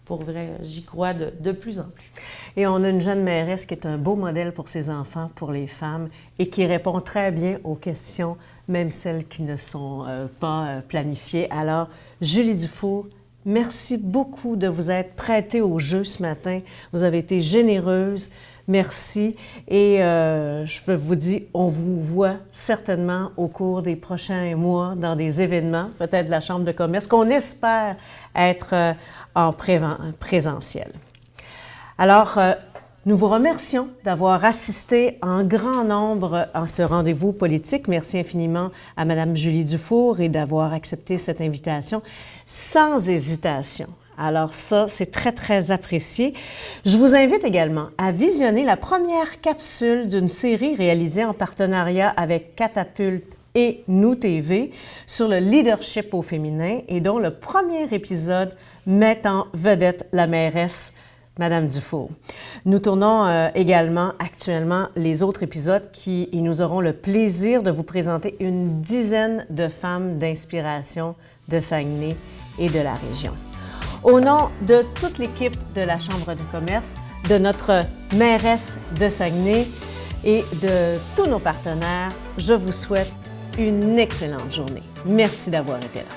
pour vrai, j'y crois de plus en plus. Et on a une jeune mairesse qui est un beau modèle pour ses enfants, pour les femmes, et qui répond très bien aux questions, même celles qui ne sont pas planifiées. Alors, Julie Dufour, merci beaucoup de vous être prêtée au jeu ce matin. Vous avez été généreuse. Merci. Et je veux vous dire, on vous voit certainement au cours des prochains mois dans des événements, peut-être de la Chambre de commerce, qu'on espère être en présentiel. Alors, nous vous remercions d'avoir assisté en grand nombre à ce rendez-vous politique. Merci infiniment à Mme Julie Dufour et d'avoir accepté cette invitation sans hésitation. Alors ça, c'est très, très apprécié. Je vous invite également à visionner la première capsule d'une série réalisée en partenariat avec Catapulte et Nous TV sur le leadership au féminin et dont le premier épisode met en vedette la mairesse Madame Dufour. Nous tournons également actuellement les autres épisodes et nous aurons le plaisir de vous présenter une dizaine de femmes d'inspiration de Saguenay et de la région. Au nom de toute l'équipe de la Chambre de commerce, de notre mairesse de Saguenay et de tous nos partenaires, je vous souhaite une excellente journée. Merci d'avoir été là.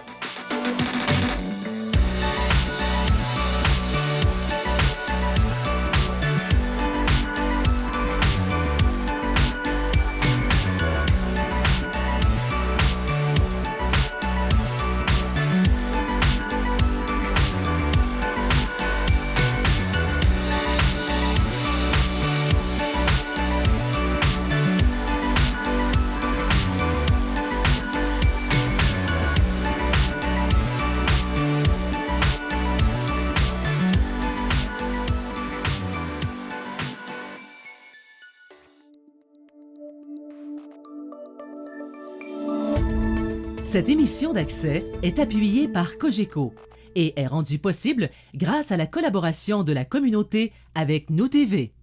Cette émission d'Accès est appuyée par Cogeco et est rendue possible grâce à la collaboration de la communauté avec Nous TV.